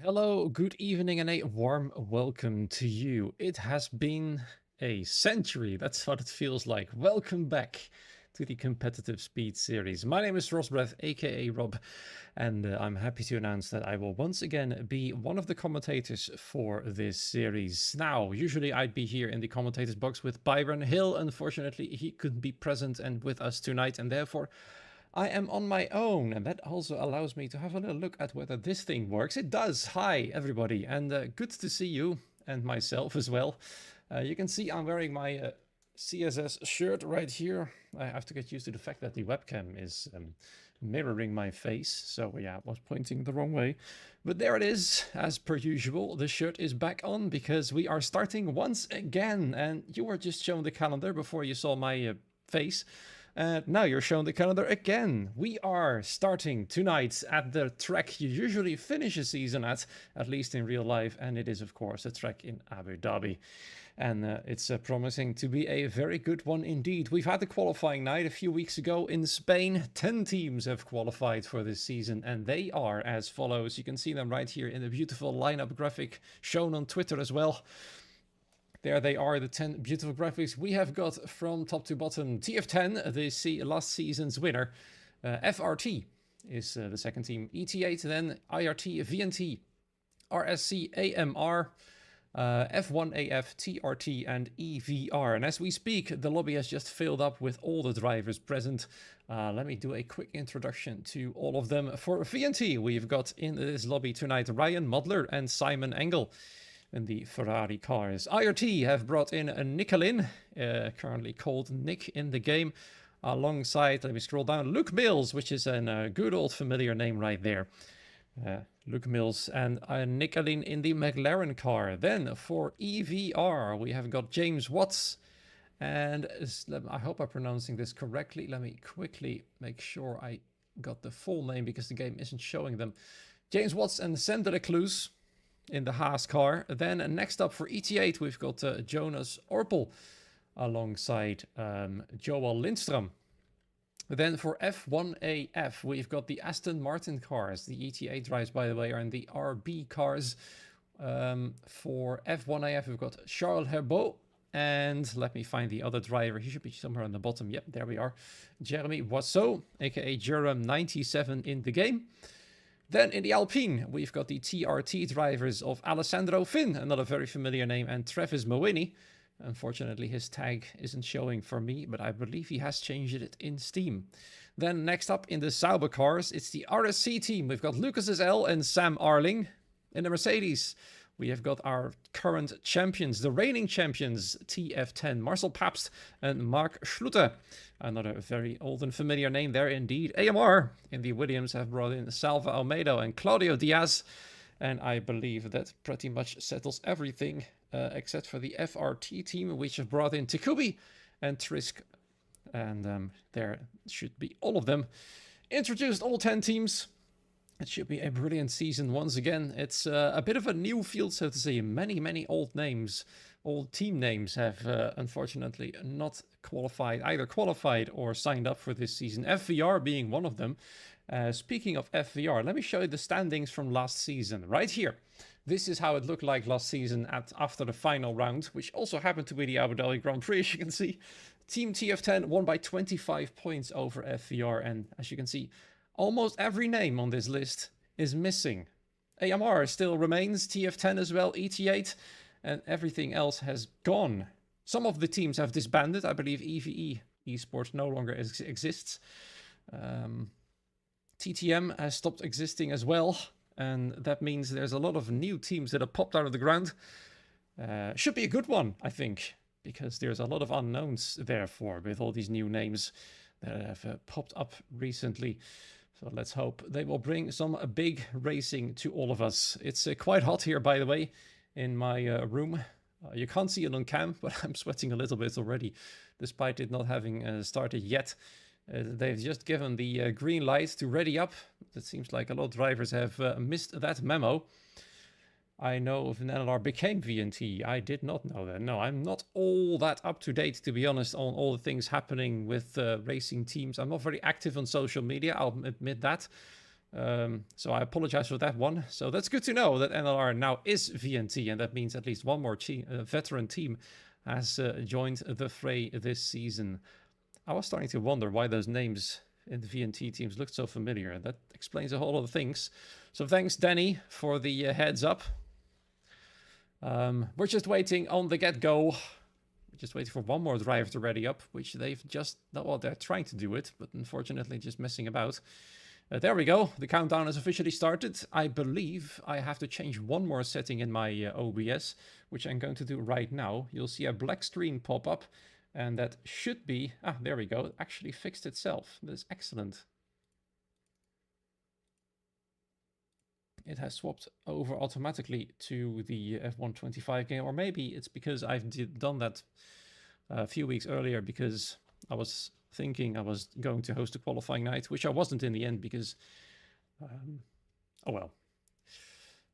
Hello, good evening, and a warm welcome to you. It has been a century, that's what it feels like. Welcome back to the Competitive Speed series. My name is Rosbreath, aka Rob, and I'm happy to announce that I will once again be one of the commentators for this series. Now, usually I'd be here in the commentators box with Byron Hill. Unfortunately, he couldn't be present and with us tonight, and therefore I am on my own, and that also allows me to have a little look at whether this thing works. It does. Hi, everybody, and good to see you and myself as well. You can see I'm wearing my CSS shirt right here. I have to get used to the fact that the webcam is mirroring my face, so yeah, I was pointing the wrong way. But there it is, as per usual. The shirt is back on because we are starting once again, and you were just shown the calendar before you saw my face. Now you're shown the calendar again. We are starting tonight at the track you usually finish a season at least in real life, and it is of course a track in Abu Dhabi. And it's promising to be a very good one indeed. We've had the qualifying night a few weeks ago in Spain. 10 teams have qualified for this season, and they are as follows. You can see them right here in the beautiful lineup graphic shown on Twitter as well. There they are, the 10 beautiful graphics we have got from top to bottom. TF10, the last season's winner. FRT is the second team. ET8, then IRT, VNT, RSC, AMR, F1AF, TRT, and EVR. And as we speak, the lobby has just filled up with all the drivers present. Let me do a quick introduction to all of them. For VNT, we've got in this lobby tonight Ryan Modler and Simon Engel in the Ferrari cars. IRT have brought in a Nicolin, currently called Nick in the game, alongside, let me scroll down, Luke Mills, which is a good old familiar name right there. Luke Mills and Nicolin in the McLaren car. Then for EVR, we have got James Watts, and I hope I'm pronouncing this correctly. Let me quickly make sure I got the full name because the game isn't showing them. James Watts and Sander de Kloes in the Haas car. Then next up for ET8, we've got Jonas Orpel alongside Joel Lindstrom. Then for F1AF, we've got the Aston Martin cars. The ET8 drives, by the way, are in the RB cars. For F1AF, we've got Charles Herbeau. And let me find the other driver. He should be somewhere on the bottom. Yep, there we are. Jeremy Boisseau, aka Jerem97 in the game. Then in the Alpine, we've got the TRT drivers of Alessandro Finn, another very familiar name, and Travis Mowini. Unfortunately, his tag isn't showing for me, but I believe he has changed it in Steam. Then next up in the Sauber cars, it's the RSC team. We've got Lucas SL and Sam Arling. In the Mercedes, we have got our current champions, the reigning champions, TF10, Marcel Pabst and Mark Schluter. Another very old and familiar name there indeed. AMR in the Williams have brought in Salva Almeida and Claudio Diaz. And I believe that pretty much settles everything except for the FRT team, which have brought in Takubi and Trisk. And there should be all of them. Introduced all 10 teams. It should be a brilliant season once again. It's a bit of a new field, so to say. Many old names, old team names have unfortunately not qualified, either qualified or signed up for this season. FVR being one of them. Speaking of FVR, let me show you the standings from last season. Right here. This is how it looked like last season after the final round, which also happened to be the Abu Dhabi Grand Prix, as you can see. Team TF10 won by 25 points over FVR, and as you can see, almost every name on this list is missing. AMR still remains, TF10 as well, ET8, and everything else has gone. Some of the teams have disbanded. I believe EVE, Esports, no longer exists. TTM has stopped existing as well, and that means there's a lot of new teams that have popped out of the ground. Should be a good one, I think, because there's a lot of unknowns therefore with all these new names that have popped up recently. So let's hope they will bring some big racing to all of us. It's quite hot here, by the way, in my room. You can't see it on cam, but I'm sweating a little bit already, despite it not having started yet. They've just given the green light to ready up. It seems like a lot of drivers have missed that memo. I know if NLR became VNT. I did not know that. No, I'm not all that up to date, to be honest, on all the things happening with racing teams. I'm not very active on social media, I'll admit that. So I apologize for that one. So that's good to know that NLR now is VNT, and that means at least one more veteran team has joined the fray this season. I was starting to wonder why those names in the VNT teams looked so familiar. That explains a whole lot of things. So thanks, Danny, for the heads up. We're just waiting on the get-go. We're just waiting for one more driver to ready up, which they've just... Well, they're trying to do it, but unfortunately just messing about. There we go. The countdown has officially started. I believe I have to change one more setting in my OBS, which I'm going to do right now. You'll see a black screen pop up. And that should be... Ah, there we go. It actually fixed itself. That's excellent. It has swapped over automatically to the F125 game. Or maybe it's because I've done that a few weeks earlier, because I was thinking I was going to host a qualifying night, which I wasn't in the end because... oh well.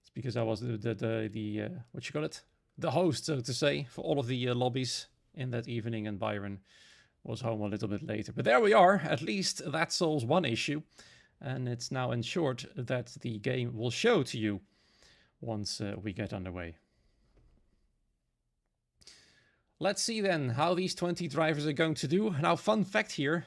It's because I was the what you call it? The host, so to say, for all of the lobbies in that evening, and Byron was home a little bit later. But there we are. At least that solves one issue, and it's now ensured that the game will show to you once we get underway. Let's see then how these 20 drivers are going to do. Now, fun fact here,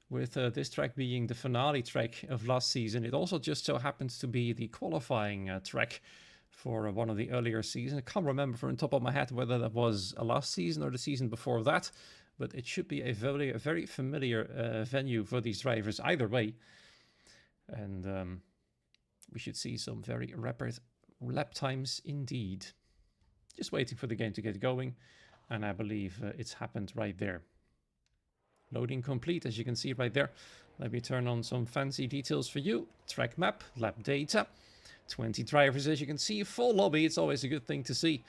with this track being the finale track of last season, it also just so happens to be the qualifying track for one of the earlier seasons. I can't remember from the top of my head whether that was last season or the season before that, but it should be a very familiar venue for these drivers either way. And we should see some very rapid lap times indeed. Just waiting for the game to get going, and I believe it's happened right there. Loading complete, as you can see right there. Let me turn on some fancy details for you. Track map, lap data. 20 drivers, as you can see, full lobby. It's always a good thing to see,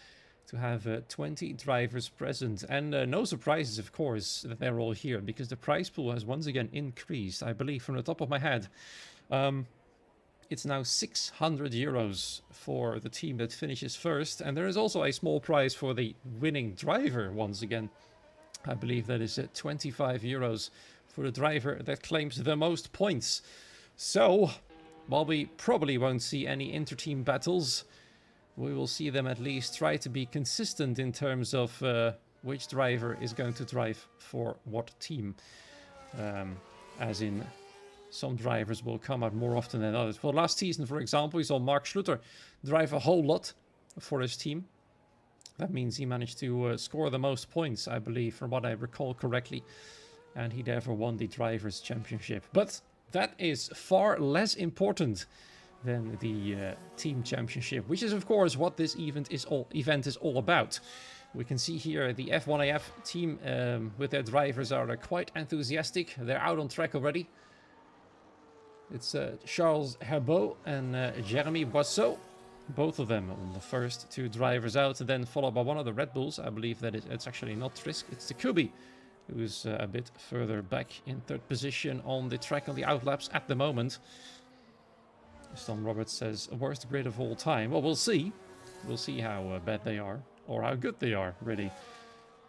to have 20 drivers present. And no surprises, of course, that they're all here, because the prize pool has once again increased. I believe from the top of my head, it's now 600 euros for the team that finishes first. And there is also a small prize for the winning driver once again. I believe that is 25 euros for the driver that claims the most points. So, while we probably won't see any inter-team battles, we will see them at least try to be consistent in terms of which driver is going to drive for what team. As in, some drivers will come out more often than others. Well, last season, for example, we saw Mark Schluter drive a whole lot for his team. That means he managed to score the most points, I believe, from what I recall correctly. And he therefore won the Drivers' Championship. But that is far less important than the Team Championship, which is, of course, what this event is all about. We can see here the F1AF team with their drivers are quite enthusiastic. They're out on track already. It's Charles Herbeau and Jeremy Boisseau. Both of them on the first two drivers out, and then followed by one of the Red Bulls. I believe that it's actually not Trisk, it's the Kubi, who's a bit further back in third position on the track on the outlaps at the moment. Tom Roberts says, worst grid of all time. Well, we'll see. We'll see how bad they are, or how good they are, really.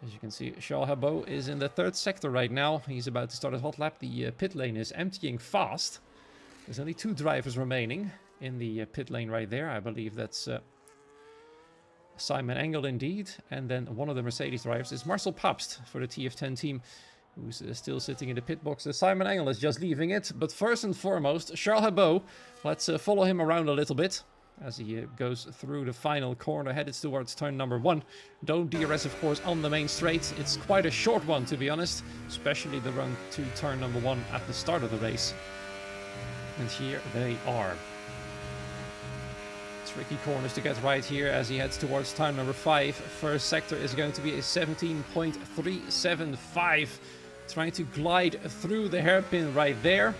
As you can see, Charles Herbeau is in the third sector right now. He's about to start a hot lap. The pit lane is emptying fast. There's only two drivers remaining in the pit lane right there. I believe that's Simon Engel indeed. And then one of the Mercedes drivers is Marcel Pabst for the TF10 team, who's still sitting in the pit box. Simon Engel is just leaving it. But first and foremost, Charles Herbeau. Let's follow him around a little bit as he goes through the final corner, headed towards turn number 1. Don't DRS, of course, on the main straight. It's quite a short one, to be honest, especially the run to turn number 1 at the start of the race. And here they are. Tricky corners to get right here as he heads towards turn number 5. First sector is going to be a 17.375. Trying to glide through the hairpin right there.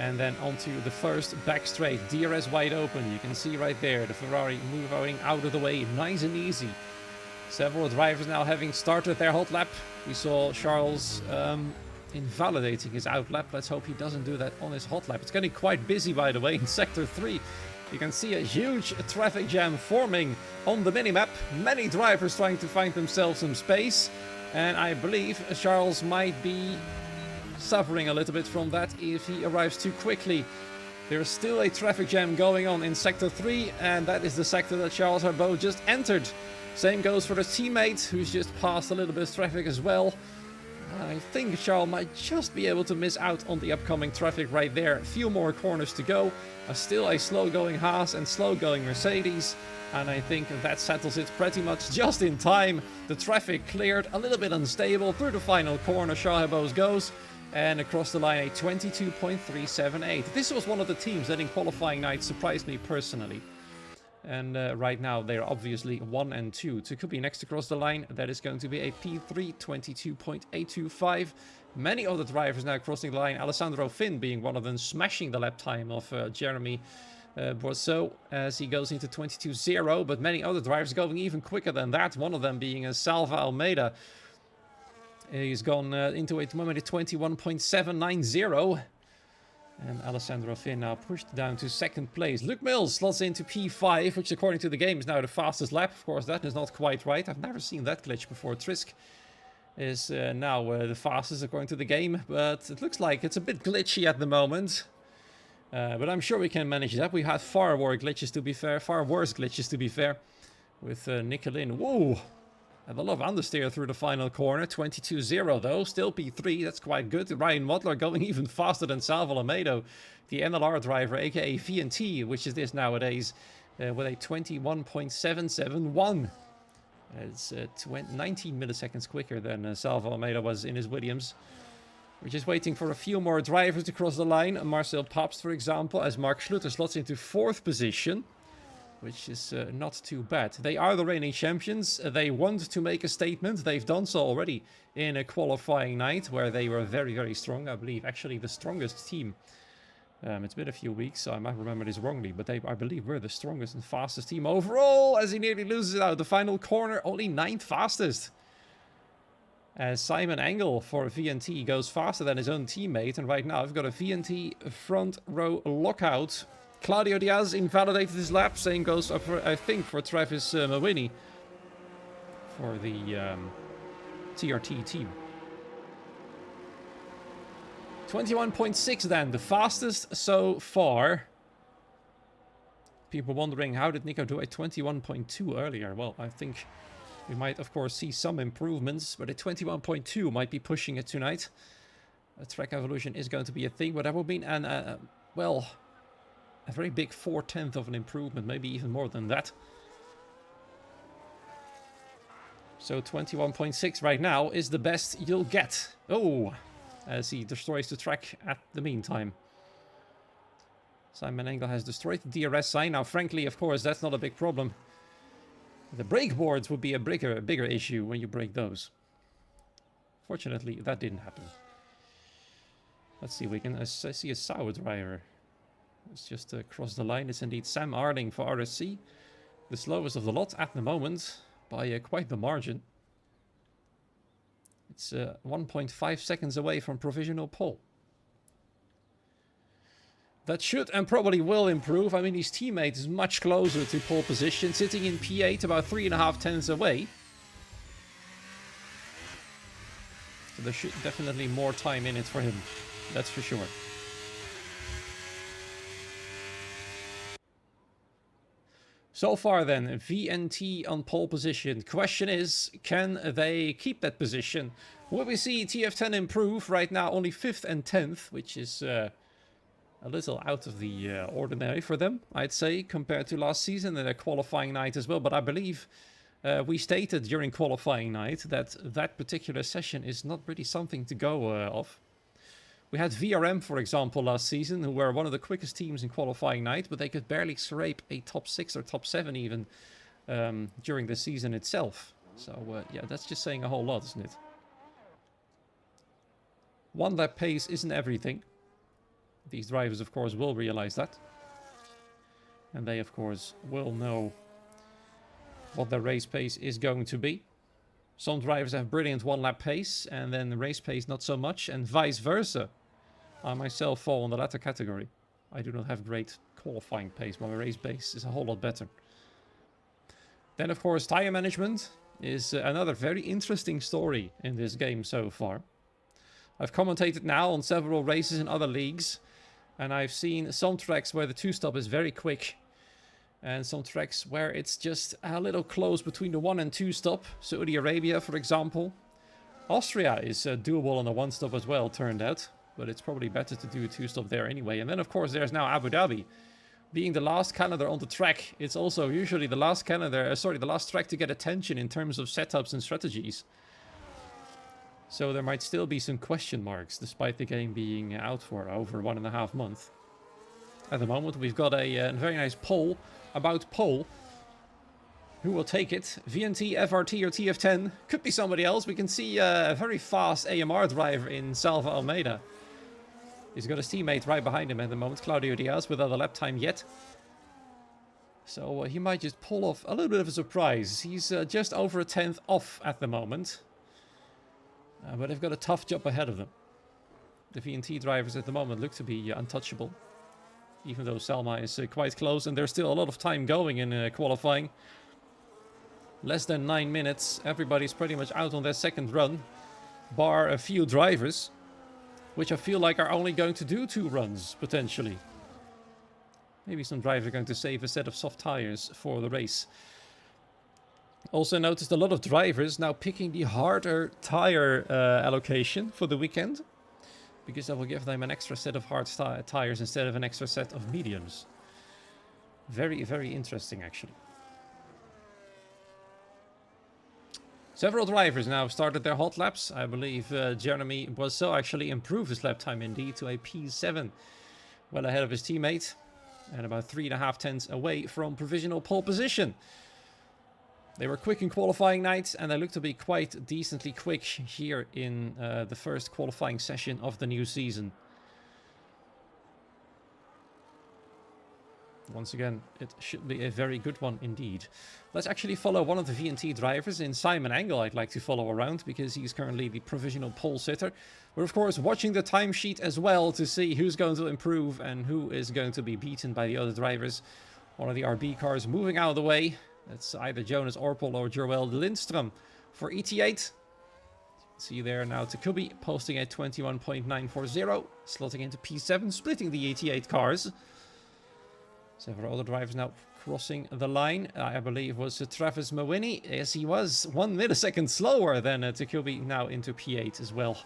And then onto the first back straight. DRS wide open. You can see right there the Ferrari moving out of the way. Nice and easy. Several drivers now having started their hot lap. We saw Charles invalidating his out lap. Let's hope he doesn't do that on his hot lap. It's getting quite busy, by the way, in sector 3. You can see a huge traffic jam forming on the minimap. Many drivers trying to find themselves some space. And I believe Charles might be suffering a little bit from that if he arrives too quickly There's still a traffic jam going on in Sector 3, and that is the sector that Charles Herbeau just entered. Same goes for his teammate, who's just passed a little bit of traffic as well. I think Charles might just be able to miss out on the upcoming traffic right there. A few more corners to go. Still a slow-going Haas and slow-going Mercedes. And I think that settles it pretty much just in time. The traffic cleared, a little bit unstable. Through the final corner, Charles Herbeau goes. And across the line, a 22.378. This was one of the teams that in qualifying night surprised me personally. And right now, they're obviously 1 and 2. To could be next across the line, that is going to be a P3, 22.825. Many other drivers now crossing the line. Alessandro Finn being one of them, smashing the lap time of Jeremy Boisseau as he goes into 22.0. But many other drivers going even quicker than that. One of them being Salva Almeida. He's gone into a moment of 21.790. And Alessandro Finn now pushed down to second place. Luke Mills slots into P5, which according to the game is now the fastest lap. Of course, that is not quite right. I've never seen that glitch before. Trisk is now the fastest according to the game. But it looks like it's a bit glitchy at the moment. But I'm sure we can manage that. We had far worse glitches to be fair. With Nicolin. Whoa! And a lot of understeer through the final corner. 22.0 though. Still P3. That's quite good. Ryan Wadler going even faster than Salvo Almeida, the NLR driver, aka VNT, which is this nowadays, with a 21.771. It's 19 milliseconds quicker than Salvo Almeida was in his Williams. We're just waiting for a few more drivers to cross the line. Marcel Paps, for example, as Mark Schluter slots into 4th position. Which is not too bad. They are the reigning champions. They want to make a statement. They've done so already in a qualifying night where they were very, very strong. I believe actually the strongest team. It's been a few weeks, so I might remember this wrongly. But they, I believe, were the strongest and fastest team overall as he nearly loses it out. The final corner, only 9th fastest. As Simon Engel for VNT goes faster than his own teammate. And right now I've got a VNT front row lockout. Claudio Diaz invalidated his lap. Same goes, I think, for Travis Mawini for the TRT team. 21.6 then, the fastest so far. People wondering, how did Nico do a 21.2 earlier? Well, I think we might, of course, see some improvements, but a 21.2 might be pushing it tonight. A track evolution is going to be a thing, but that will be well, a very big 4/10 of an improvement, maybe even more than that. So 21.6 right now is the best you'll get. Oh, as he destroys the track at the meantime. Simon Engel has destroyed the DRS sign. Now, frankly, of course, that's not a big problem. The brake boards would be a bigger issue when you break those. Fortunately, that didn't happen. Let's see, I see a sour driver. It's just across the line. It's indeed Sam Arling for RSC. The slowest of the lot at the moment by quite the margin. It's 1.5 seconds away from provisional pole. That should and probably will improve. I mean, his teammate is much closer to pole position, sitting in P8 about 3.5 tenths away. So there should definitely more time in it for him. That's for sure. So far then, VNT on pole position. Question is, can they keep that position? Will we see TF10 improve? Right now only 5th and 10th, which is a little out of the ordinary for them, I'd say, compared to last season and their qualifying night as well. But I believe we stated during qualifying night that that particular session is not really something to go off. We had VRM, for example, last season, who were one of the quickest teams in qualifying night, but they could barely scrape a top 6 or top 7 even during the season itself. So, yeah, that's just saying a whole lot, isn't it? One lap pace isn't everything. These drivers, of course, will realize that. And they, of course, will know what their race pace is going to be. Some drivers have brilliant one-lap pace, and then the race pace not so much, and vice versa. I myself fall in the latter category. I do not have great qualifying pace, but my race pace is a whole lot better. Then, of course, tire management is another very interesting story in this game so far. I've commentated now on several races in other leagues, And I've seen some tracks where the two-stop is very quick. And some tracks where it's just a little close between the one and two-stop. Saudi Arabia, for example. Austria is doable on a one-stop as well, turned out. But it's probably better to do a two-stop there anyway. And then, of course, there's now Abu Dhabi. Being the last calendar on the track, it's also usually the last the last track to get attention in terms of setups and strategies. So there might still be some question marks, despite the game being out for over 1.5 months. At the moment, we've got a very nice poll about pole. Who will take it? VNT, FRT, or TF10? Could be somebody else. We can see a very fast AMR driver in Salva Almeida. He's got his teammate right behind him at the moment, Claudio Diaz, without a lap time yet. So he might just pull off a little bit of a surprise. He's just over a 10th off at the moment. But they've got a tough job ahead of them. The VNT drivers at the moment look to be untouchable. Even though Selma is quite close and there's still a lot of time going in qualifying. Less than 9 minutes. Everybody's pretty much out on their second run. Bar a few drivers. Which I feel like are only going to do 2 runs, potentially. Maybe some drivers are going to save a set of soft tires for the race. Also noticed a lot of drivers now picking the harder tire allocation for the weekend. Because that will give them an extra set of hard tires instead of an extra set of mediums. Very, very interesting, actually. Several drivers now started their hot laps. I believe Jeremy Boisseau actually improved his lap time indeed to a P7. Well ahead of his teammate. And about 3.5 tenths away from provisional pole position. They were quick in qualifying night and they look to be quite decently quick here in the first qualifying session of the new season. Once again, it should be a very good one indeed. Let's actually follow one of the VNT drivers in Simon Engel. I'd like to follow around because he's currently the provisional pole sitter. We're of course watching the timesheet as well to see who's going to improve and who is going to be beaten by the other drivers. One of the RB cars moving out of the way. That's either Jonas Orpel or Joel Lindström for ET8. See there now Takubi posting a 21.940, slotting into P7, splitting the ET8 cars. Several other drivers now crossing the line. I believe was Travis Mawini. Yes, he was 1 millisecond slower than Takubi, now into P8 as well.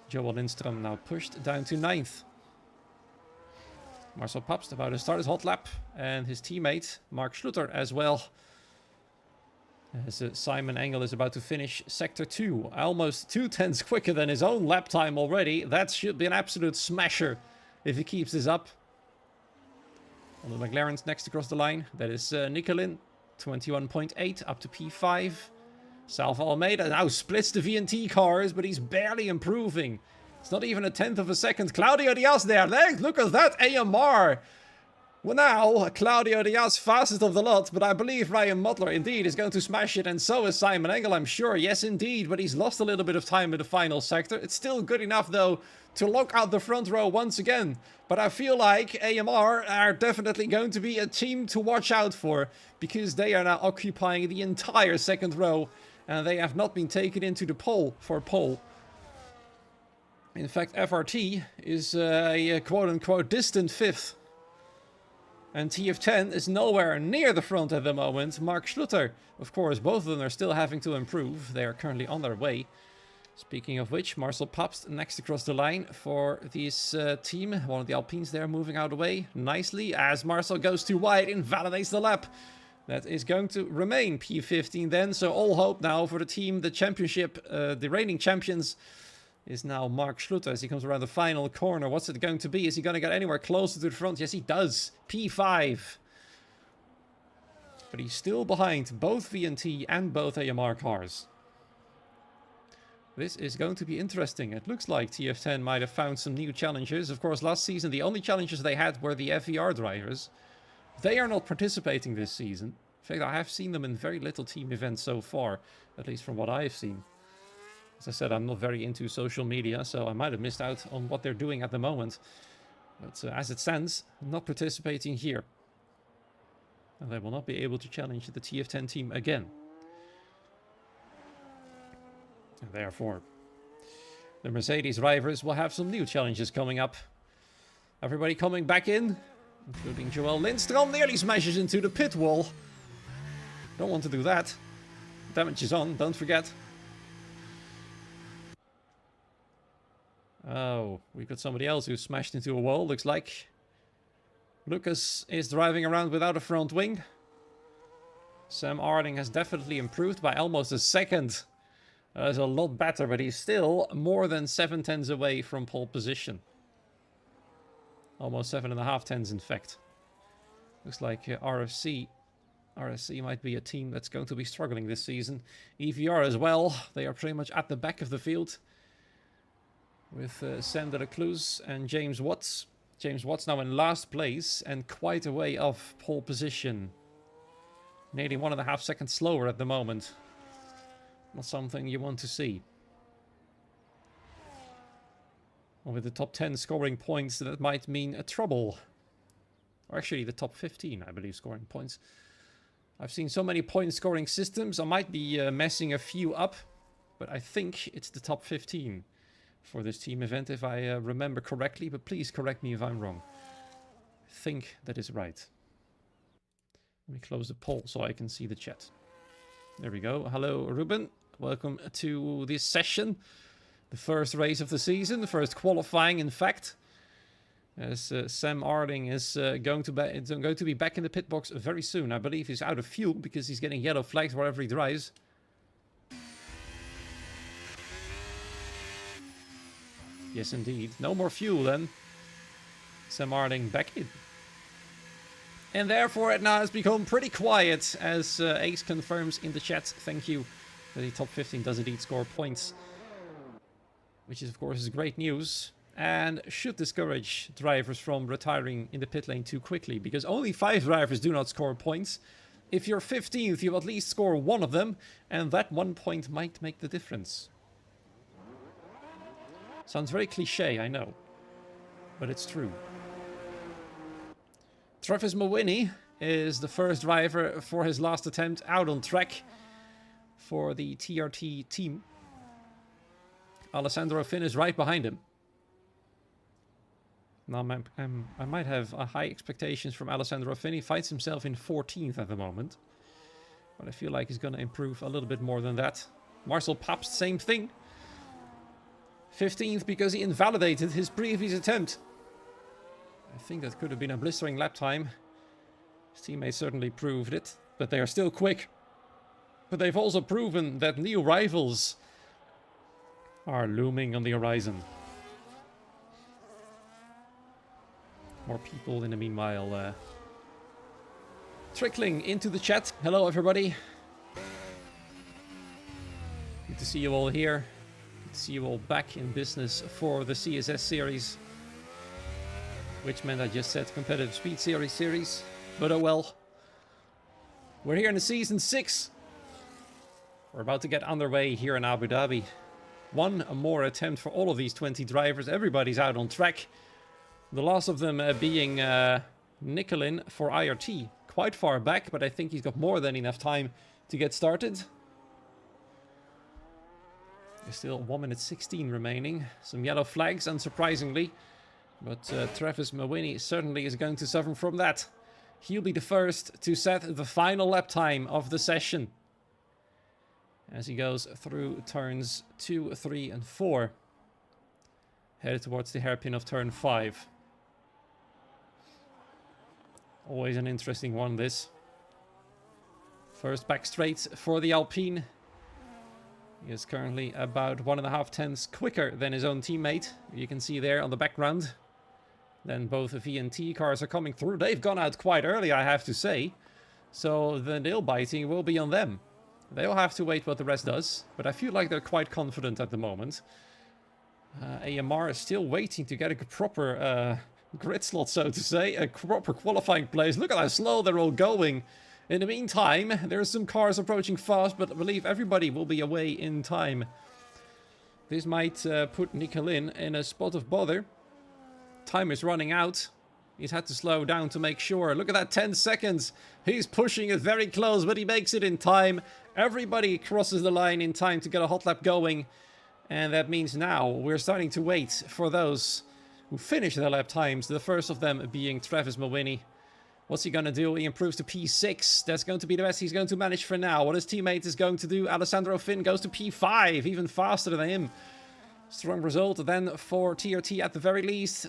Joel Lindström now pushed down to 9th. Marcel Papst about to start his hot lap. And his teammate, Mark Schluter, as well. As Simon Engel is about to finish Sector 2. Almost 2 tenths quicker than his own lap time already. That should be an absolute smasher if he keeps this up. On the McLaren's next across the line. That is Nicolin. 21.8 up to P5. Salva Almeida now splits the VNT cars, but he's barely improving. It's not even a 10th of a second. Claudio Diaz there. Look at that AMR. Well, now, Claudio Diaz fastest of the lot, but I believe Ryan Mottler indeed is going to smash it, and so is Simon Engel, I'm sure. Yes, indeed, but he's lost a little bit of time in the final sector. It's still good enough, though, to lock out the front row once again. But I feel like AMR are definitely going to be a team to watch out for, because they are now occupying the entire second row, and they have not been taken into the pole for pole. In fact, FRT is a quote-unquote distant 5th. And TF10 is nowhere near the front at the moment. Mark Schluter, of course, both of them are still having to improve. They are currently on their way. Speaking of which, Marcel Papst next across the line for this team. One of the Alpines there moving out of the way nicely as Marcel goes too wide, invalidates the lap. That is going to remain P15 then. So all hope now for the team, the championship, the reigning champions, is now Mark Schluter as he comes around the final corner. What's it going to be? Is he going to get anywhere closer to the front? Yes, he does. P5. But he's still behind both VNT and both AMR cars. This is going to be interesting. It looks like TF10 might have found some new challengers. Of course, last season the only challengers they had were the FER drivers. They are not participating this season. In fact, I have seen them in very little team events so far, at least from what I've seen. As I said, I'm not very into social media, so I might have missed out on what they're doing at the moment. But as it stands, not participating here. And they will not be able to challenge the TF10 team again. And therefore, the Mercedes drivers will have some new challenges coming up. Everybody coming back in, including Joel Lindstrom, nearly smashes into the pit wall. Don't want to do that. Damage is on, don't forget. Oh, we've got somebody else who smashed into a wall, looks like. Lucas is driving around without a front wing. Sam Arding has definitely improved by almost a second. That's a lot better, but he's still more than 7 tenths away from pole position. Almost 7.5 tenths, in fact. Looks like RSC might be a team that's going to be struggling this season. EVR as well. They are pretty much at the back of the field. With Sander Recluse and James Watts. James Watts now in last place and quite a way off pole position. Nearly 1.5 seconds slower at the moment. Not something you want to see. Well, with the top 10 scoring points, that might mean a trouble. Or actually the top 15, I believe, scoring points. I've seen so many point scoring systems, I might be messing a few up. But I think it's the top 15 for this team event, if I remember correctly. But please correct me if I'm wrong. I think that is right. Let me close the poll so I can see the chat. There we go. Hello, Ruben. Welcome to this session. The first race of the season. The first qualifying, in fact. As Sam Arding is going to be back in the pit box very soon. I believe he's out of fuel because he's getting yellow flags wherever he drives. Yes, indeed. No more fuel then. Sam Arding back in. And therefore it now has become pretty quiet, as Ace confirms in the chat. Thank you. The top 15 does indeed score points. Which is, of course, is great news. And should discourage drivers from retiring in the pit lane too quickly. Because only 5 drivers do not score points. If you're 15th, you at least score one of them. And that 1 point might make the difference. Sounds very cliche, I know. But it's true. Travis Mawini is the first driver for his last attempt out on track for the TRT team. Alessandro Finn is right behind him. Now I might have high expectations from Alessandro Finn. He fights himself in 14th at the moment. But I feel like he's going to improve a little bit more than that. Marcel Pabst, same thing. 15th because he invalidated his previous attempt. I think that could have been a blistering lap time. His teammates certainly proved it, but they are still quick. But they've also proven that new rivals are looming on the horizon. More people in the meanwhile trickling into the chat. Hello everybody. Good to see you all here. Good to see you all back in business for the CSS series. Which meant I just said competitive speed series. But oh well. We're here in the season 6. We're about to get underway here in Abu Dhabi. One more attempt for all of these 20 drivers. Everybody's out on track. The last of them being Nicolin for IRT. Quite far back, but I think he's got more than enough time to get started. There's still 1 minute 16 remaining. Some yellow flags, unsurprisingly. But Travis Mawini certainly is going to suffer from that. He'll be the first to set the final lap time of the session. As he goes through turns 2, 3 and 4. Headed towards the hairpin of turn 5. Always an interesting one, this. First back straight for the Alpine. He is currently about 1.5 tenths quicker than his own teammate. You can see there on the background. Then both the VNT cars are coming through. They've gone out quite early, I have to say. So the nail biting will be on them. They'll have to wait what the rest does. But I feel like they're quite confident at the moment. AMR is still waiting to get a proper grid slot, so to say. A proper qualifying place. Look at how slow they're all going. In the meantime, there's some cars approaching fast, but I believe everybody will be away in time. This might put Nicolin in a spot of bother. Time is running out. He's had to slow down to make sure. Look at that, 10 seconds. He's pushing it very close, but he makes it in time. Everybody crosses the line in time to get a hot lap going. And that means now we're starting to wait for those who finish their lap times. The first of them being Travis Mawini. What's he going to do? He improves to P6. That's going to be the best he's going to manage for now. What his teammate is going to do, Alessandro Finn, goes to P5, even faster than him. Strong result then for TRT at the very least.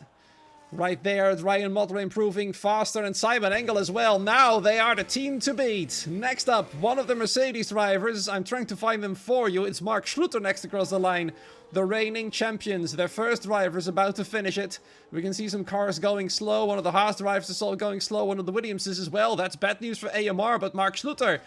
Right there, Ryan Mottler improving faster, and Simon Engel as well. Now they are the team to beat. Next up, one of the Mercedes drivers. I'm trying to find them for you. It's Mark Schluter next across the line. The reigning champions. Their first driver is about to finish it. We can see some cars going slow. One of the Haas drivers is all going slow. One of the Williamses as well. That's bad news for AMR, but Mark Schluter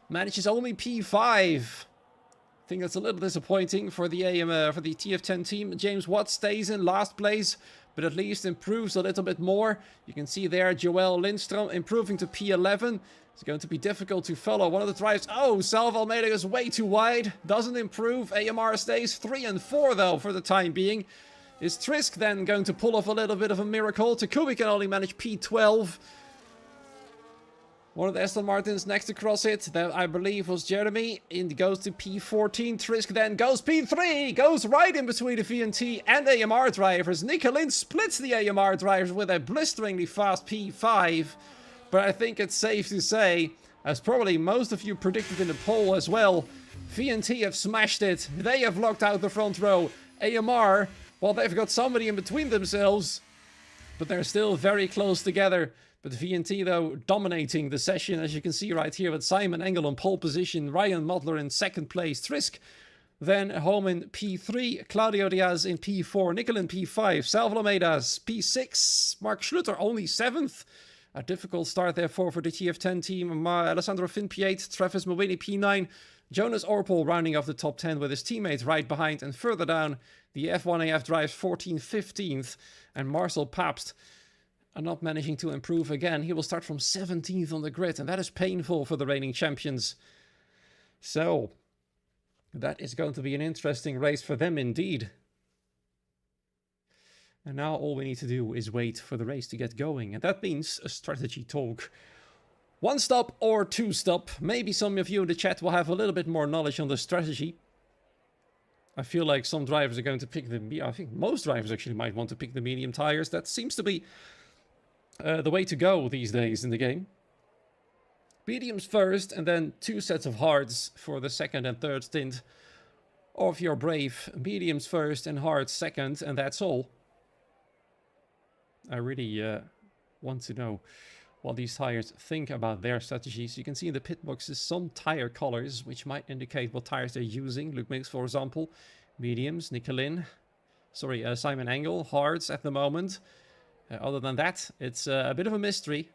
manages only P5. I think that's a little disappointing for the TF10 team. James Watt stays in last place, but at least improves a little bit more. You can see there Joel Lindstrom improving to P11. It's going to be difficult to follow. One of the drives. Oh, Salvo Almeida is way too wide. Doesn't improve. AMR stays 3 and 4 though for the time being. Is Trisk then going to pull off a little bit of a miracle? Takumi can only manage P12. One of the Aston Martins next across it, that I believe was Jeremy. It goes to P14. Trisk then goes P3. Goes right in between the VNT and AMR drivers. Nicolin splits the AMR drivers with a blisteringly fast P5. But I think it's safe to say, as probably most of you predicted in the poll as well, VNT have smashed it. They have locked out the front row. AMR, well, they've got somebody in between themselves, but they're still very close together. But VNT, though, dominating the session, as you can see right here, with Simon Engel on pole position, Ryan Mottler in second place, Trisk then home in P3, Claudio Diaz in P4, Nicol in P5, Salvo Almeida's P6, Mark Schluter only 7th. A difficult start, therefore, for the TF10 team. Alessandro Finn P8, Travis Mawini P9, Jonas Orpol rounding off the top 10 with his teammates right behind, and further down, the F1AF drives 14th, 15th, and Marcel Pabst are not managing to improve again. He will start from 17th on the grid, and that is painful for the reigning champions. So, that is going to be an interesting race for them indeed. And now all we need to do is wait for the race to get going, and that means a strategy talk. 1 stop or 2 stop. Maybe some of you in the chat will have a little bit more knowledge on the strategy. I feel like some drivers are going to pick the... I think most drivers actually might want to pick the medium tires. That seems to be the way to go these days in the game. Mediums first, and then 2 sets of hards for the second and third stint. Or if you're brave, mediums first and hards second, and that's all. I really want to know what these tires think about their strategies. You can see in the pit boxes some tire colors, which might indicate what tires they're using. Luke Mix, for example, mediums. Nicolin, Simon Engel, hards at the moment. Other than that, it's a bit of a mystery.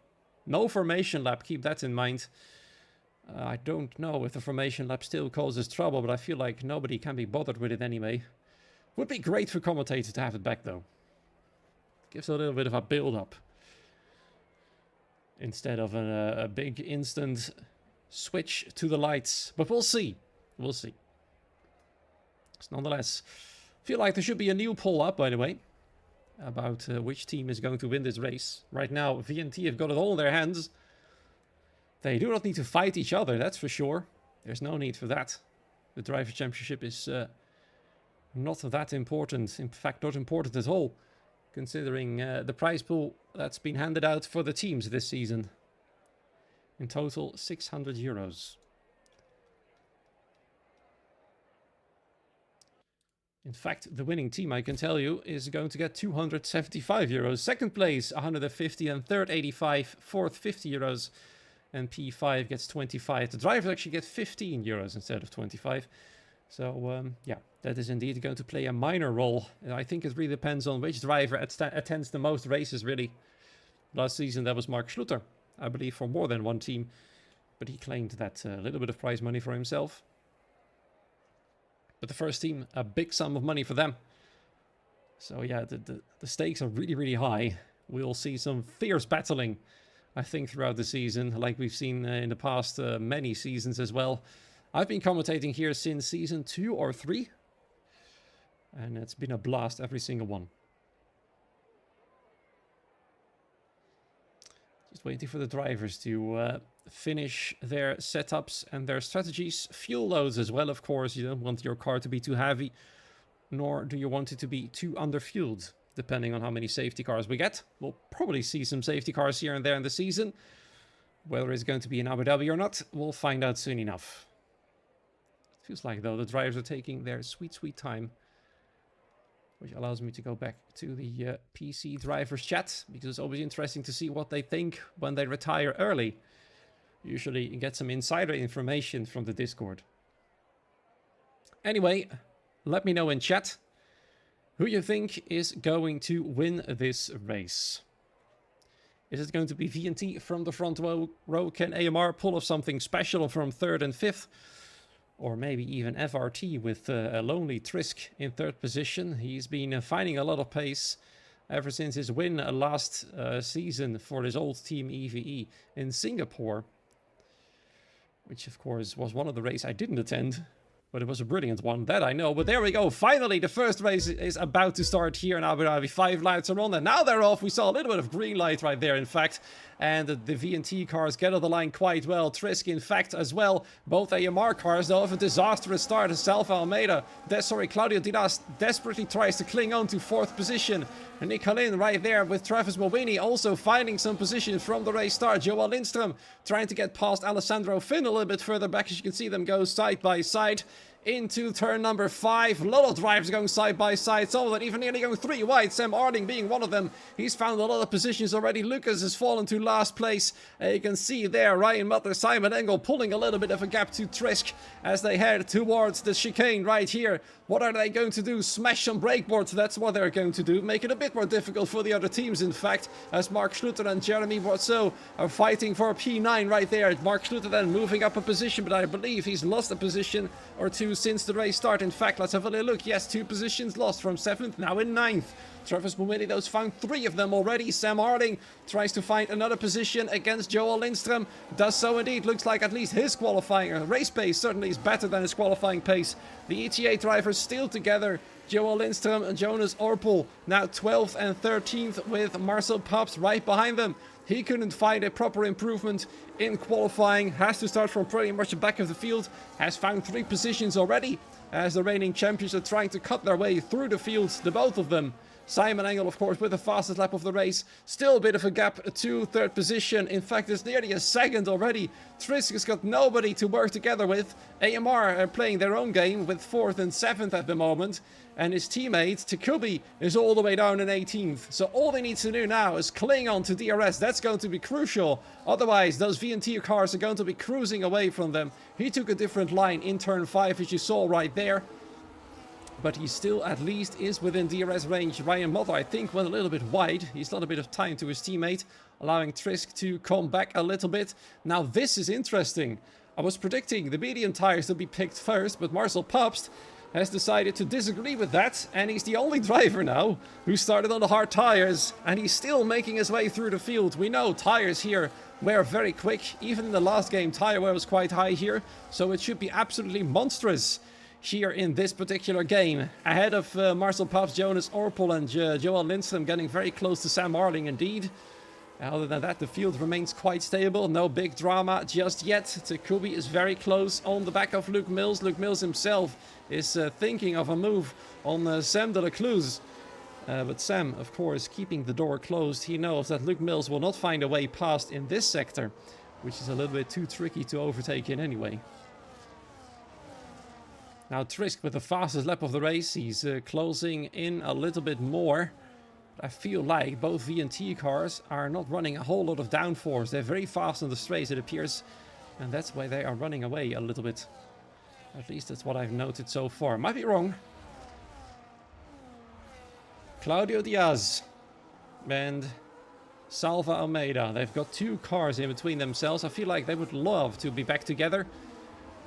No formation lap, keep that in mind. I don't know if the formation lap still causes trouble, but I feel like nobody can be bothered with it anyway. Would be great for commentators to have it back though. Gives a little bit of a build-up. Instead of a big instant switch to the lights. But we'll see. We'll see. So nonetheless, feel like there should be a new poll up, by the way, about which team is going to win this race. Right now, VNT have got it all in their hands. They do not need to fight each other, that's for sure. There's no need for that. The Driver Championship is not that important. In fact, not important at all, considering the prize pool that's been handed out for the teams this season. In total, 600 euros. In fact, the winning team, I can tell you, is going to get 275 euros. Second place, 150, and third, 85. Fourth, 50 euros. And P5 gets 25. The drivers actually get 15 euros instead of 25. So, yeah, that is indeed going to play a minor role. I think it really depends on which driver attends the most races, really. Last season, that was Mark Schluter, I believe, for more than one team. But he claimed that little bit of prize money for himself. But the first team, a big sum of money for them. So yeah, the stakes are really, really high. We'll see some fierce battling, I think, throughout the season, like we've seen in the past many seasons as well. I've been commentating here since season 2 or 3. And it's been a blast, every single one. Just waiting for the drivers to finish their setups and their strategies. Fuel loads as well, of course. You don't want your car to be too heavy, nor do you want it to be too underfueled. depending on how many safety cars we get. We'll probably see some safety cars here and there in the season. Whether it's going to be in Abu Dhabi or not, we'll find out soon enough. It feels like, though, the drivers are taking their sweet, sweet time. Which allows me to go back to the PC drivers chat, because it's always interesting to see what they think when they retire early. Usually you get some insider information from the Discord. Anyway, let me know in chat who you think is going to win this race. Is it going to be VNT from the front row? Can AMR pull off something special from 3rd and 5th? Or maybe even FRT with a lonely Trisk in 3rd position. He's been finding a lot of pace ever since his win last season for his old team EVE in Singapore. Which of course was one of the races I didn't attend. But it was a brilliant one, that I know. But there we go, finally the first race is about to start here in Abu Dhabi. 5 lights are on and now they're off. We saw a little bit of green light right there, in fact. And the VNT cars get on the line quite well. Trisk, in fact, as well. Both AMR cars, though, have a disastrous start. Salva Almeida, Claudio Didas desperately tries to cling on to 4th position. And Nick Hallin right there with Travis Mowini also finding some position from the race start. Joel Lindstrom trying to get past Alessandro Finn a little bit further back. As you can see them go side by side into turn number 5. A lot of drivers going side by side. Some of them even nearly going 3 wide. Sam Arding being one of them. He's found a lot of positions already. Lucas has fallen to last place. You can see there Ryan Butler, Simon Engel pulling a little bit of a gap to Trisk as they head towards the chicane right here. What are they going to do? Smash some breakboards. That's what they're going to do. Make it a bit more difficult for the other teams, in fact, as Mark Schluter and Jeremy Boisseau are fighting for a P9 right there. Mark Schluter then moving up a position, but I believe he's lost a position or 2 since the race start. In fact, let's have a little look. Yes, 2 positions lost from 7th, now in 9th. Travis Mumini, those found 3 of them already. Sam Harding tries to find another position against Joel Lindstrom. Does so indeed. Looks like at least his qualifying race pace certainly is better than his qualifying pace. The ETA drivers still together. Joel Lindstrom and Jonas Orpel now 12th and 13th with Marcel Paps right behind them. He couldn't find a proper improvement in qualifying. Has to start from pretty much the back of the field. Has found 3 positions already as the reigning champions are trying to cut their way through the fields, the both of them. Simon Engel, of course, with the fastest lap of the race. Still a bit of a gap to 3rd position. In fact, it's nearly a second already. Trisk has got nobody to work together with. AMR are playing their own game with 4th and 7th at the moment. And his teammate, Takubi, is all the way down in 18th. So all they need to do now is cling on to DRS. That's going to be crucial. Otherwise, those VNT cars are going to be cruising away from them. He took a different line in turn 5, as you saw right there. But he still at least is within DRS range. Ryan Motter, I think, went a little bit wide. He's lost a bit of time to his teammate, allowing Trisk to come back a little bit. Now this is interesting. I was predicting the medium tires to be picked first, but Marcel Papst has decided to disagree with that. And he's the only driver now who started on the hard tires. And he's still making his way through the field. We know tires here wear very quick. Even in the last game, tire wear was quite high here. So it should be absolutely monstrous here in this particular game. Ahead of Marcel Paps, Jonas Orpel and Joel Lindstrom, getting very close to Sam Arling indeed. Other than that, the field remains quite stable. No big drama just yet. Takubi is very close on the back of Luke Mills. Luke Mills himself is thinking of a move on Sam de la Cruz. But Sam, of course, keeping the door closed. He knows that Luke Mills will not find a way past in this sector, which is a little bit too tricky to overtake in anyway. Now Trisk with the fastest lap of the race. He's closing in a little bit more. But I feel like both VNT cars are not running a whole lot of downforce. They're very fast on the straights, it appears. And that's why they are running away a little bit. At least that's what I've noted so far. Might be wrong. Claudio Diaz and Salva Almeida. They've got 2 cars in between themselves. I feel like they would love to be back together.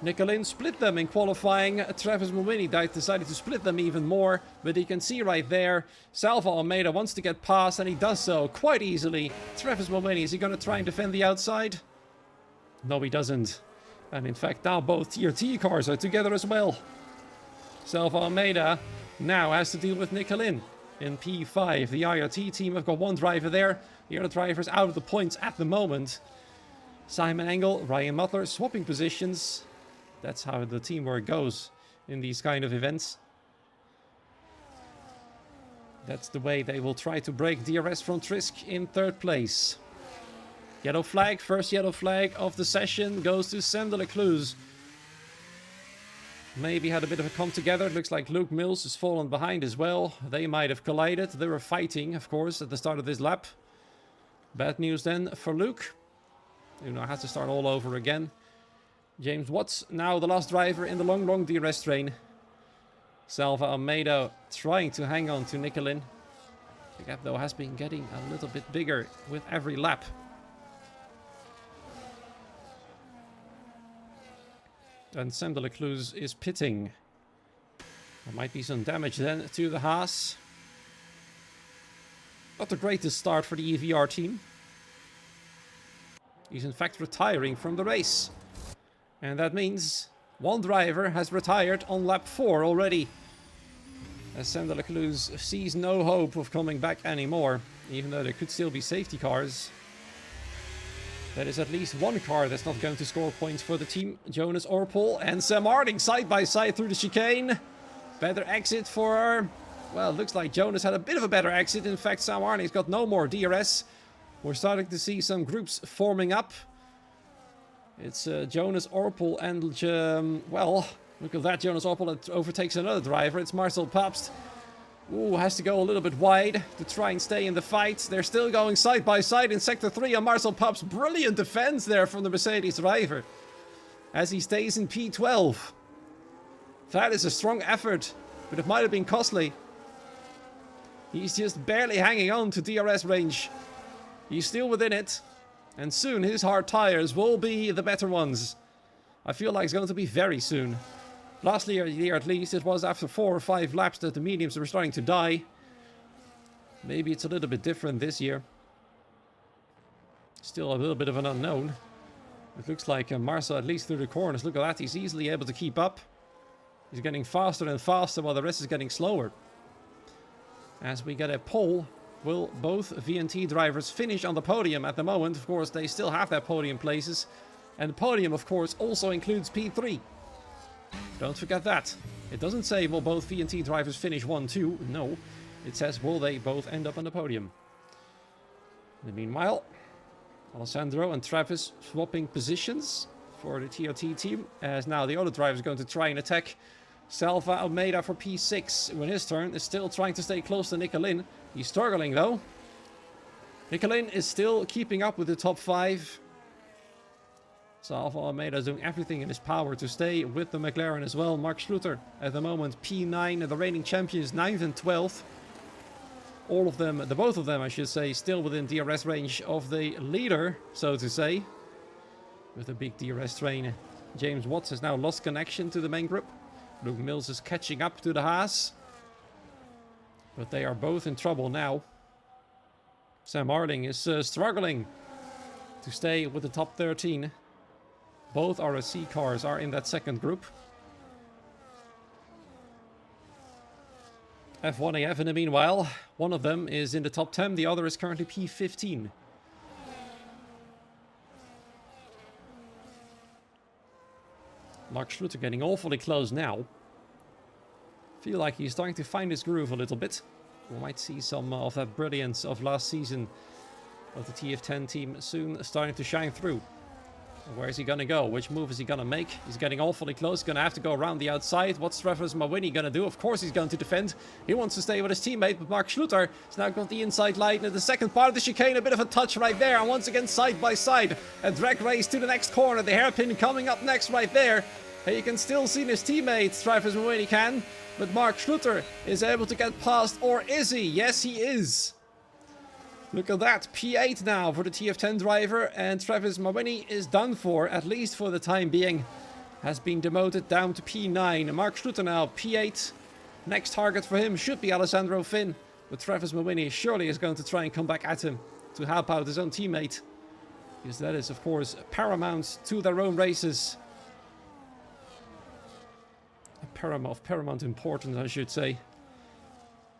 Nicolin split them in qualifying. Travis Mowini decided to split them even more. But you can see right there, Salva Almeida wants to get past, and he does so quite easily. Travis Mowini, is he going to try and defend the outside? No, he doesn't. And in fact, now both Tier T cars are together as well. Salva Almeida now has to deal with Nicolin in P5. The IRT team have got 1 driver there. The other driver's out of the points at the moment. Simon Engel, Ryan Butler swapping positions. That's how the teamwork goes in these kind of events. That's the way they will try to break DRS from Trisk in 3rd place. Yellow flag, first yellow flag of the session goes to Sam de la Cluse. Maybe had a bit of a come together. It looks like Luke Mills has fallen behind as well. They might have collided. They were fighting, of course, at the start of this lap. Bad news then for Luke. You know, has to start all over again. James Watts, now the last driver in the long DRS train. Salva Almeida trying to hang on to Nicolin. The gap, though, has been getting a little bit bigger with every lap. And Sam de la Cluse is pitting. There might be some damage then to the Haas. Not the greatest start for the EVR team. He's in fact retiring from the race. And that means one driver has retired on lap 4 already. As Sam de la Cluse sees no hope of coming back anymore. Even though there could still be safety cars. There is at least one car that's not going to score points for the team. Jonas Orpol and Sam Harding side by side through the chicane. Better exit for... Well, it looks like Jonas had a bit of a better exit. In fact, Sam Harding's got no more DRS. We're starting to see some groups forming up. It's Jonas Orpol and... well, look at that. Jonas Orpol that overtakes another driver. It's Marcel Pabst. Ooh, has to go a little bit wide to try and stay in the fight. They're still going side by side in Sector 3 on Marcel Pabst's brilliant defense there from the Mercedes driver. As he stays in P12. That is a strong effort, but it might have been costly. He's just barely hanging on to DRS range. He's still within it. And soon his hard tires will be the better ones. I feel like it's going to be very soon. Last year at least, it was after 4 or 5 laps that the mediums were starting to die. Maybe it's a little bit different this year. Still a little bit of an unknown. It looks like Marcel, at least through the corners, look at that, he's easily able to keep up. He's getting faster and faster while the rest is getting slower. As we get a poll, will both VNT drivers finish on the podium at the moment? Of course, they still have their podium places. And the podium, of course, also includes P3. Don't forget that. It doesn't say will both VNT drivers finish 1-2. No. It says will they both end up on the podium. In the meanwhile, Alessandro and Travis swapping positions for the TOT team. As now the other driver is going to try and attack Salva Almeida for P6. When his turn is still trying to stay close to Nicolin. He's struggling though. Nicolin is still keeping up with the top 5. Salva Almeida is doing everything in his power to stay with the McLaren as well. Mark Schluter at the moment P9, the reigning champions 9th and 12th. All of them, the both of them I should say, still within DRS range of the leader, so to say. With a big DRS train. James Watts has now lost connection to the main group. Luke Mills is catching up to the Haas. But they are both in trouble now. Sam Harding is struggling to stay with the top 13. Both RSC cars are in that second group. F1AF in the meanwhile, one of them is in the top 10, the other is currently P15. Mark Schluter getting awfully close now. Feel like he's starting to find his groove a little bit. We might see some of that brilliance of last season of the TF10 team soon starting to shine through. Where is he going to go? Which move is he going to make? He's getting awfully close. Going to have to go around the outside. What's Travis Mawini going to do? Of course he's going to defend. He wants to stay with his teammate, but Mark Schluter has now got the inside line in the second part of the chicane. A bit of a touch right there. And once again, side by side. A drag race to the next corner. The hairpin coming up next right there. And you can still see his teammate, Travis Mawini can. But Mark Schluter is able to get past. Or is he? Yes, he is. Look at that, P8 now for the TF10 driver, and Travis Mawini is done for, at least for the time being. Has been demoted down to P9. Mark Schluter now, P8. Next target for him should be Alessandro Finn. But Travis Mawini surely is going to try and come back at him to help out his own teammate. Because that is, of course, paramount to their own races. Of paramount importance, I should say.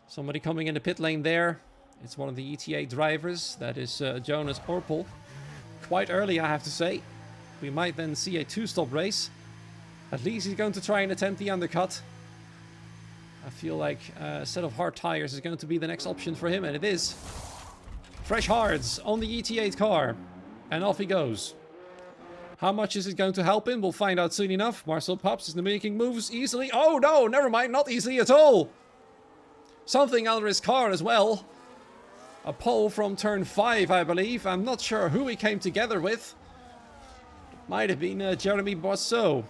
Somebody coming in the pit lane there. It's one of the ETA drivers, that is Jonas Orpol. Quite early, I have to say. We might then see a 2-stop race. At least he's going to try and attempt the undercut. I feel like a set of hard tires is going to be the next option for him, and it is. Fresh hards on the ET8 car. And off he goes. How much is it going to help him? We'll find out soon enough. Marcel Paps is making moves easily. Oh no, never mind, not easily at all. Something under his car as well. A pole from turn 5, I believe. I'm not sure who he came together with. Might have been Jeremy Boisseau.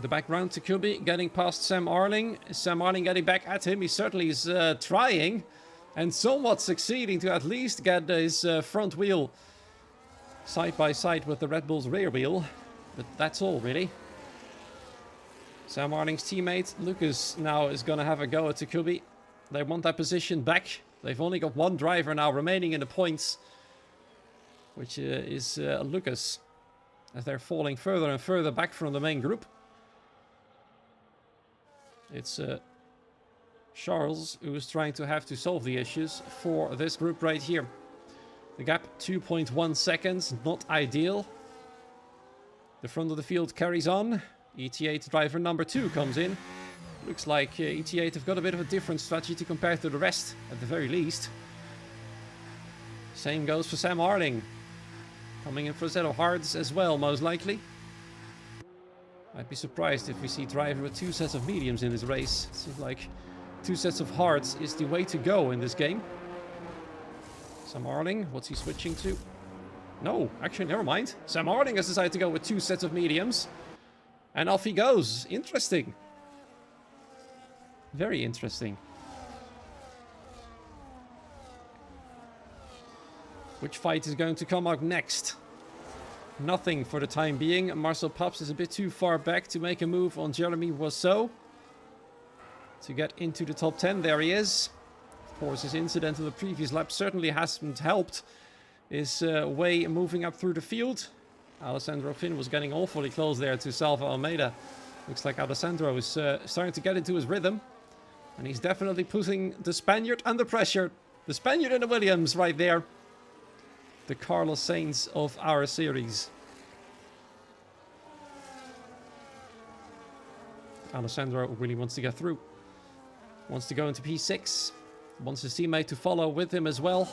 The background to Kubi getting past Sam Arling. Sam Arling getting back at him. He certainly is trying and somewhat succeeding to at least get his front wheel side by side with the Red Bull's rear wheel. But that's all really. Sam Arling's teammate Lucas now is going to have a go at Kubi. They want that position back. They've only got one driver now remaining in the points, which is Lucas, as they're falling further and further back from the main group. It's Charles who is trying to have to solve the issues for this group right here. The gap 2.1 seconds, not ideal. The front of the field carries on. ET8 driver number 2 comes in. Looks like ET8 have got a bit of a different strategy to compare to the rest, at the very least. Same goes for Sam Arling. Coming in for a set of hards as well, most likely. I'd be surprised if we see driver with 2 sets of mediums in this race. It seems like 2 sets of hards is the way to go in this game. Sam Arling, what's he switching to? No, actually, never mind. Sam Arling has decided to go with 2 sets of mediums. And off he goes. Interesting. Very interesting. Which fight is going to come out next? Nothing for the time being. Marcel Paps is a bit too far back to make a move on Jeremy Boisseau to get into the top 10. There he is. Of course, his incident in the previous lap certainly hasn't helped his way moving up through the field. Alessandro Finn was getting awfully close there to Salva Almeida. Looks like Alessandro is starting to get into his rhythm. And he's definitely putting the Spaniard under pressure. The Spaniard and the Williams right there. The Carlos Sainz of our series. Alessandro really wants to get through. Wants to go into P6. Wants his teammate to follow with him as well.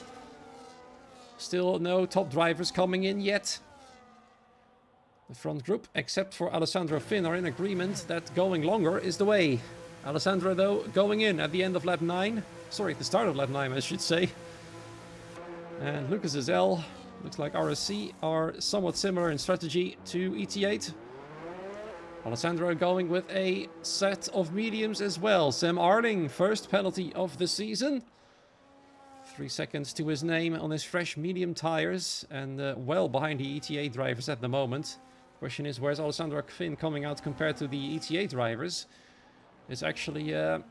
Still no top drivers coming in yet. The front group, except for Alessandro Finn, are in agreement that going longer is the way. Alessandro, though, going in at the end of lap 9. Sorry, at the start of lap 9, I should say. And Lucas Azell, looks like RSC are somewhat similar in strategy to ET8. Alessandro going with a set of mediums as well. Sam Arling, first penalty of the season. 3 seconds to his name on his fresh medium tires. And well behind the ET8 drivers at the moment. Question is, where's Alessandro Finn coming out compared to the ET8 drivers? It's actually, well,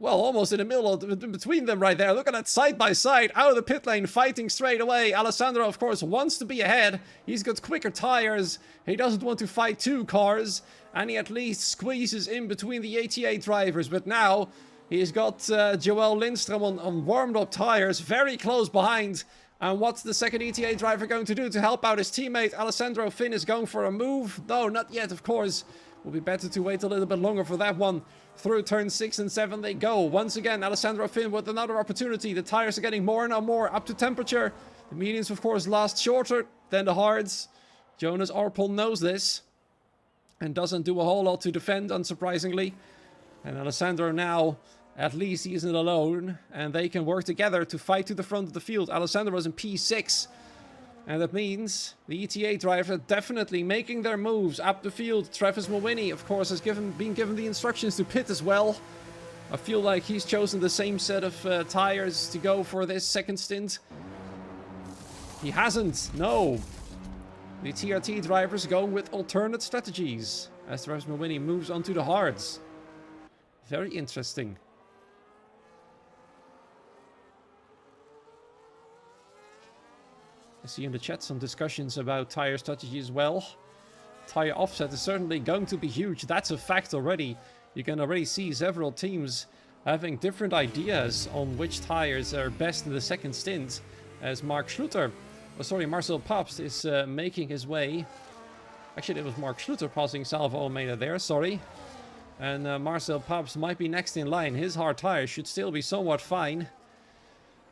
almost in the middle of between them right there. Look at that side by side, out of the pit lane, fighting straight away. Alessandro, of course, wants to be ahead. He's got quicker tires. He doesn't want to fight 2 cars. And he at least squeezes in between the ET8 drivers. But now he's got Joel Lindstrom on warmed up tires, very close behind. And what's the second ET8 driver going to do to help out his teammate? Alessandro Finn is going for a move. No, not yet, of course. Will be better to wait a little bit longer for that one. Through turn 6 and 7 they go. Once again, Alessandro Finn with another opportunity. The tires are getting more and more up to temperature. The mediums, of course, last shorter than the hards. Jonas Arpol knows this. And doesn't do a whole lot to defend, unsurprisingly. And Alessandro now, at least he isn't alone. And they can work together to fight to the front of the field. Alessandro is in P6. And that means the ET8 drivers are definitely making their moves up the field. Travis Mulwini, of course, has been given the instructions to pit as well. I feel like he's chosen the same set of tires to go for this second stint. He hasn't, no. The TRT drivers go with alternate strategies as Travis Mulwini moves onto the hards. Very interesting. I see in the chat some discussions about tire strategy as well. Tire offset is certainly going to be huge. That's a fact already. You can already see several teams having different ideas on which tires are best in the second stint. As Marcel Paps is making his way Actually, it was Mark Schluter passing Salvo Almeida there, sorry. And Marcel Paps might be next in line. His hard tires should still be somewhat fine.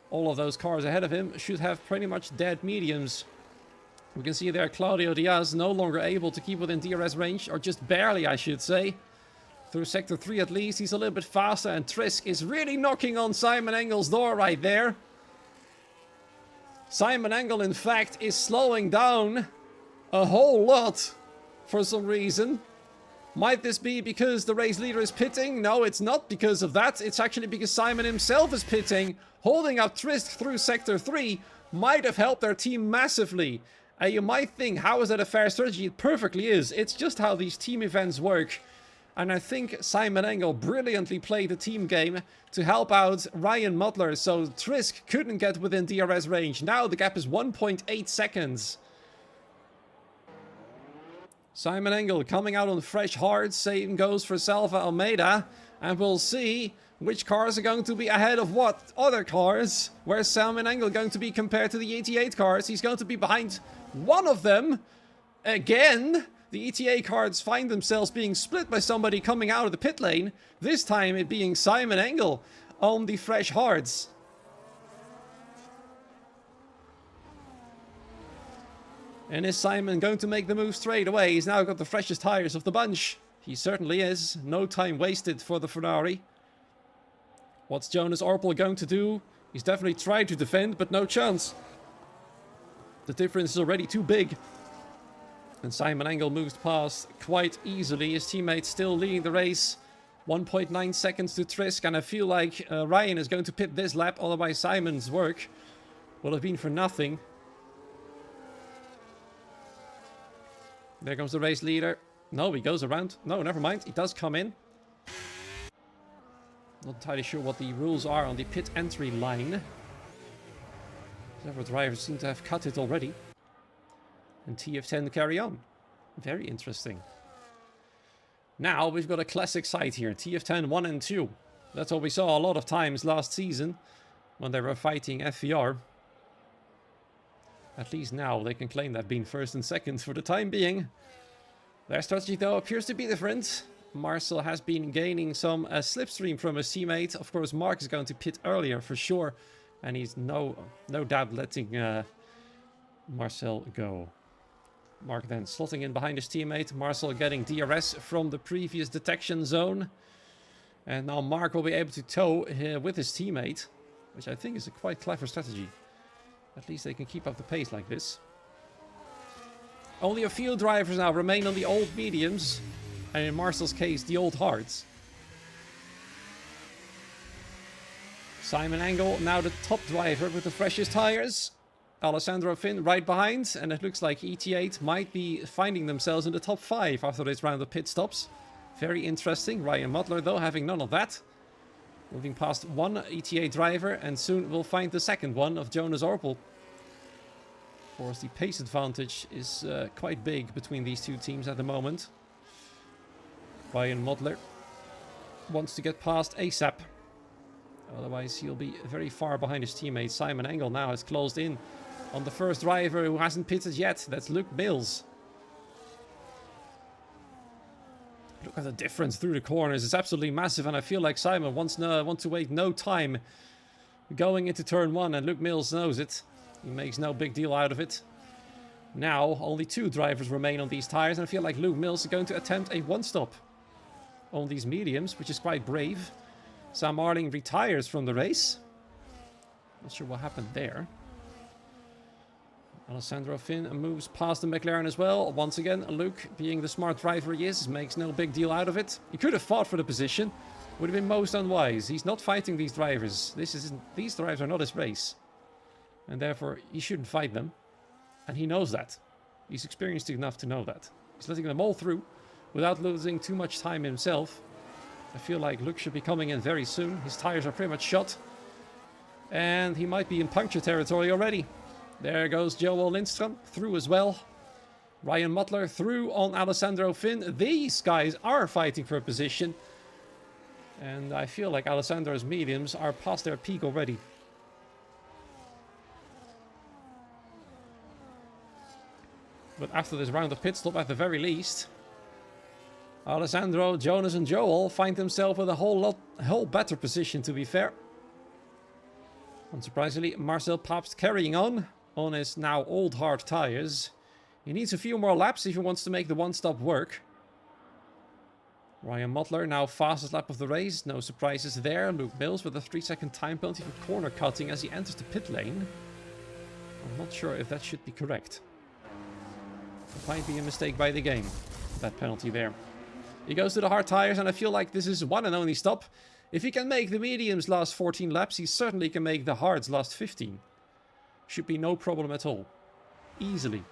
All of those cars ahead of him should have pretty much dead mediums. We can see there Claudio Diaz no longer able to keep within DRS range, or just barely, I should say. Through Sector 3 at least, he's a little bit faster, and Trisk is really knocking on Simon Engel's door right there. Simon Engel, in fact, is slowing down a whole lot for some reason. Might this be because the race leader is pitting? No, it's not because of that. It's actually because Simon himself is pitting. Holding up Trisk through Sector 3 might have helped their team massively. You might think, how is that a fair strategy? It perfectly is. It's just how these team events work. And I think Simon Engel brilliantly played the team game to help out Ryan Mutler, so Trisk couldn't get within DRS range. Now the gap is 1.8 seconds. Simon Engel coming out on fresh hearts. Same goes for Salva Almeida. And we'll see which cars are going to be ahead of what other cars. Where's Simon Engel going to be compared to the ETA cars? He's going to be behind one of them. Again, the ETA cars find themselves being split by somebody coming out of the pit lane. This time it being Simon Engel on the fresh hards. And is Simon going to make the move straight away? He's now got the freshest tires of the bunch. He certainly is. No time wasted for the Ferrari. What's Jonas Orpel going to do? He's definitely tried to defend, but no chance. The difference is already too big. And Simon Engel moves past quite easily. His teammates still leading the race. 1.9 seconds to Trisk. And I feel like Ryan is going to pit this lap. Otherwise Simon's work will have been for nothing. There comes the race leader. No, he goes around. No, never mind. He does come in. Not entirely sure what the rules are on the pit entry line. Several drivers seem to have cut it already. And TF10 carry on. Very interesting. Now we've got a classic site here. TF10 1 and 2. That's what we saw a lot of times last season when they were fighting FVR. At least now they can claim they've been first and second for the time being. Their strategy though appears to be different. Marcel has been gaining some slipstream from his teammate. Of course Mark is going to pit earlier for sure. And he's no doubt letting Marcel go. Mark then slotting in behind his teammate. Marcel getting DRS from the previous detection zone. And now Mark will be able to tow with his teammate. Which I think is a quite clever strategy. At least they can keep up the pace like this. Only a few drivers now remain on the old mediums. And in Marcel's case, the old hards. Simon Engel, now the top driver with the freshest tires. Alessandro Finn right behind. And it looks like ET8 might be finding themselves in the top 5 after this round of pit stops. Very interesting. Ryan Mutler, though, having none of that. Moving past one ETA driver, and soon we'll find the second one of Jonas Orpel. Of course, the pace advantage is quite big between these two teams at the moment. Ryan Mutler wants to get past ASAP. Otherwise, he'll be very far behind his teammate. Simon Engel now has closed in on the first driver who hasn't pitted yet. That's Luke Mills. Look at the difference through the corners. It's absolutely massive, and I feel like Simon wants to wait no time going into turn 1, and Luke Mills knows it. He makes no big deal out of it. Now, only 2 drivers remain on these tires, and I feel like Luke Mills is going to attempt a one-stop on these mediums, which is quite brave. Sam Marling retires from the race. Not sure what happened there. Alessandro Finn moves past the McLaren as well. Once again, Luke, being the smart driver he is, makes no big deal out of it. He could have fought for the position. Would have been most unwise. He's not fighting these drivers. These drivers are not his race. And therefore, he shouldn't fight them. And he knows that. He's experienced enough to know that. He's letting them all through without losing too much time himself. I feel like Luke should be coming in very soon. His tires are pretty much shot. And he might be in puncture territory already. There goes Joel Lindstrom through as well. Ryan Mutler through on Alessandro Finn. These guys are fighting for a position. And I feel like Alessandro's mediums are past their peak already. But after this round of pit stop, at the very least, Alessandro, Jonas and Joel find themselves in a whole better position, to be fair. Unsurprisingly, Marcel Pabst carrying on his now old hard tires. He needs a few more laps if he wants to make the one-stop work. Ryan Mottler now fastest lap of the race. No surprises there. Luke Mills with a 3-second time penalty for corner cutting as he enters the pit lane. I'm not sure if that should be correct. It might be a mistake by the game, that penalty there. He goes to the hard tires, and I feel like this is one and only stop. If he can make the mediums last 14 laps, he certainly can make the hards last 15. Should be no problem at all. Easily.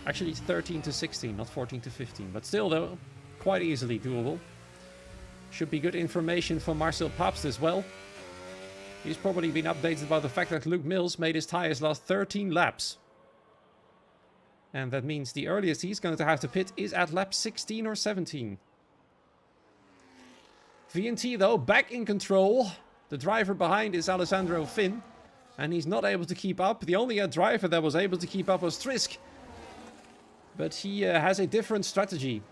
Actually, it's 13 to 16, not 14 to 15. But still, though, quite easily doable. Should be good information for Marcel Pabst as well. He's probably been updated about the fact that Luke Mills made his tires last 13 laps. And that means the earliest he's going to have to pit is at lap 16 or 17. VNT, though, back in control. The driver behind is Alessandro Finn. And he's not able to keep up. The only driver that was able to keep up was Trisk. But he has a different strategy.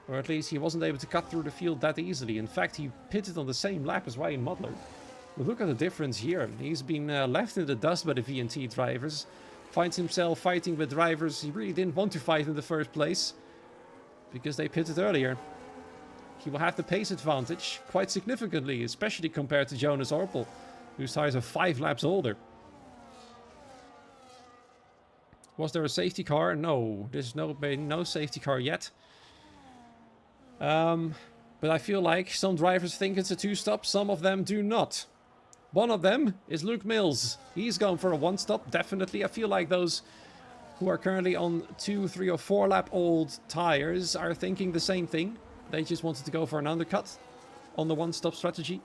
Or at least he wasn't able to cut through the field that easily. In fact, he pitted on the same lap as Ryan Mottler. But look at the difference here. He's been left in the dust by the VNT drivers. Finds himself fighting with drivers he really didn't want to fight in the first place. Because they pitted earlier. He will have the pace advantage quite significantly. Especially compared to Jonas Orpel, whose tires are 5 laps older. Was there a safety car? No. There's no safety car yet. But I feel like some drivers think it's a 2-stop. Some of them do not. One of them is Luke Mills. He's going for a 1-stop, definitely. I feel like those who are currently on 2, 3 or 4 lap old tires are thinking the same thing. They just wanted to go for an undercut on the 1-stop strategy.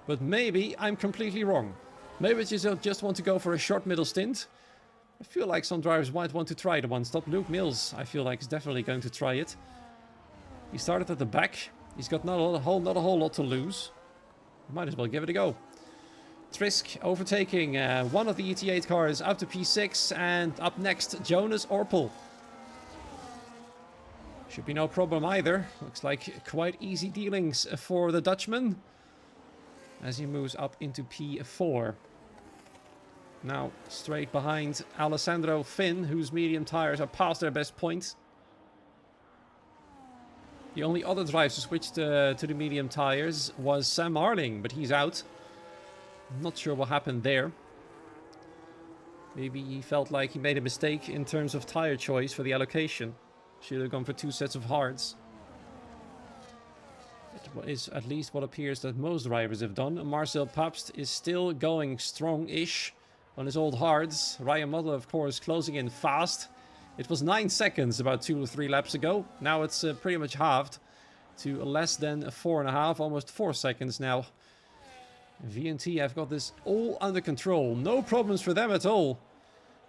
But maybe I'm completely wrong. Maybe they just want to go for a short middle stint. I feel like some drivers might want to try the 1-stop. Luke Mills, I feel like, is definitely going to try it. He started at the back. He's got not a whole lot to lose. Might as well give it a go. Trisk overtaking one of the ET8 cars up to P6, and up next Jonas Orpel. Should be no problem either. Looks like quite easy dealings for the Dutchman as he moves up into P4. Now straight behind Alessandro Finn, whose medium tires are past their best point. The only other driver to switch to the medium tires was Sam Marling, but he's out. Not sure what happened there. Maybe he felt like he made a mistake in terms of tire choice for the allocation. Should have gone for 2 sets of hards. It is at least what appears that most drivers have done. Marcel Pabst is still going strong-ish on his old hards. Ryan Mottler, of course, closing in fast. It was 9 seconds about 2 or 3 laps ago. Now it's pretty much halved to less than 4.5, almost 4 seconds now. VNT have got this all under control. No problems for them at all.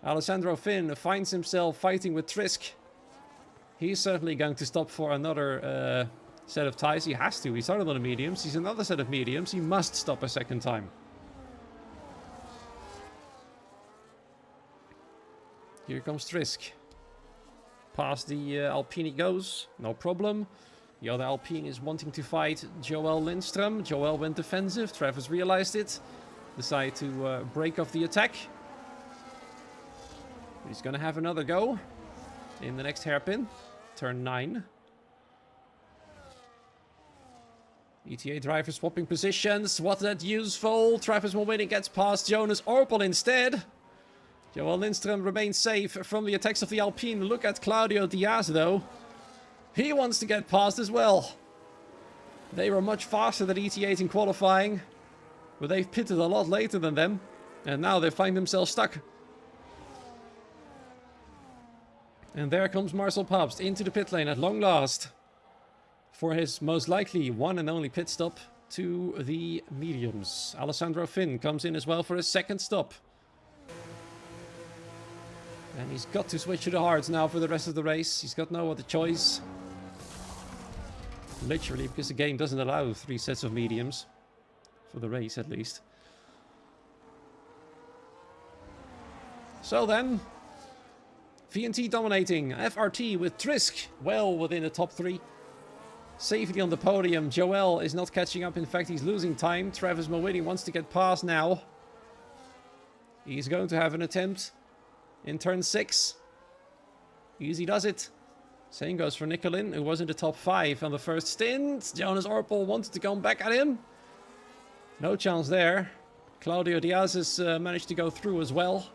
Alessandro Finn finds himself fighting with Trisk. He's certainly going to stop for another set of tires. He has to. He started on the mediums. He's another set of mediums. He must stop a second time. Here comes Trisk. Past the Alpine he goes. No problem. The other Alpine is wanting to fight Joel Lindström. Joel went defensive. Travis realized it. Decided to break off the attack. He's going to have another go in the next hairpin. Turn 9. ETA driver swapping positions. What's that useful? Travis Mulwinning gets past Jonas Orpel instead. Joel Lindström remains safe from the attacks of the Alpine. Look at Claudio Diaz, though. He wants to get past as well. They were much faster than ET8 in qualifying, but they've pitted a lot later than them, and now they find themselves stuck. And there comes Marcel Pabst into the pit lane at long last for his most likely one and only pit stop to the mediums. Alessandro Finn comes in as well for his second stop. And he's got to switch to the hards now for the rest of the race. He's got no other choice. Literally, because the game doesn't allow 3 sets of mediums. For the race, at least. So then, VNT dominating, FRT with Trisk well within the top 3. Safety on the podium, Joel is not catching up, in fact he's losing time. Travis Mawini wants to get past now. He's going to have an attempt in turn 6. Easy does it. Same goes for Nicolin, who was in the top 5 on the first stint. Jonas Orpel wanted to come back at him. No chance there. Claudio Diaz has managed to go through as well.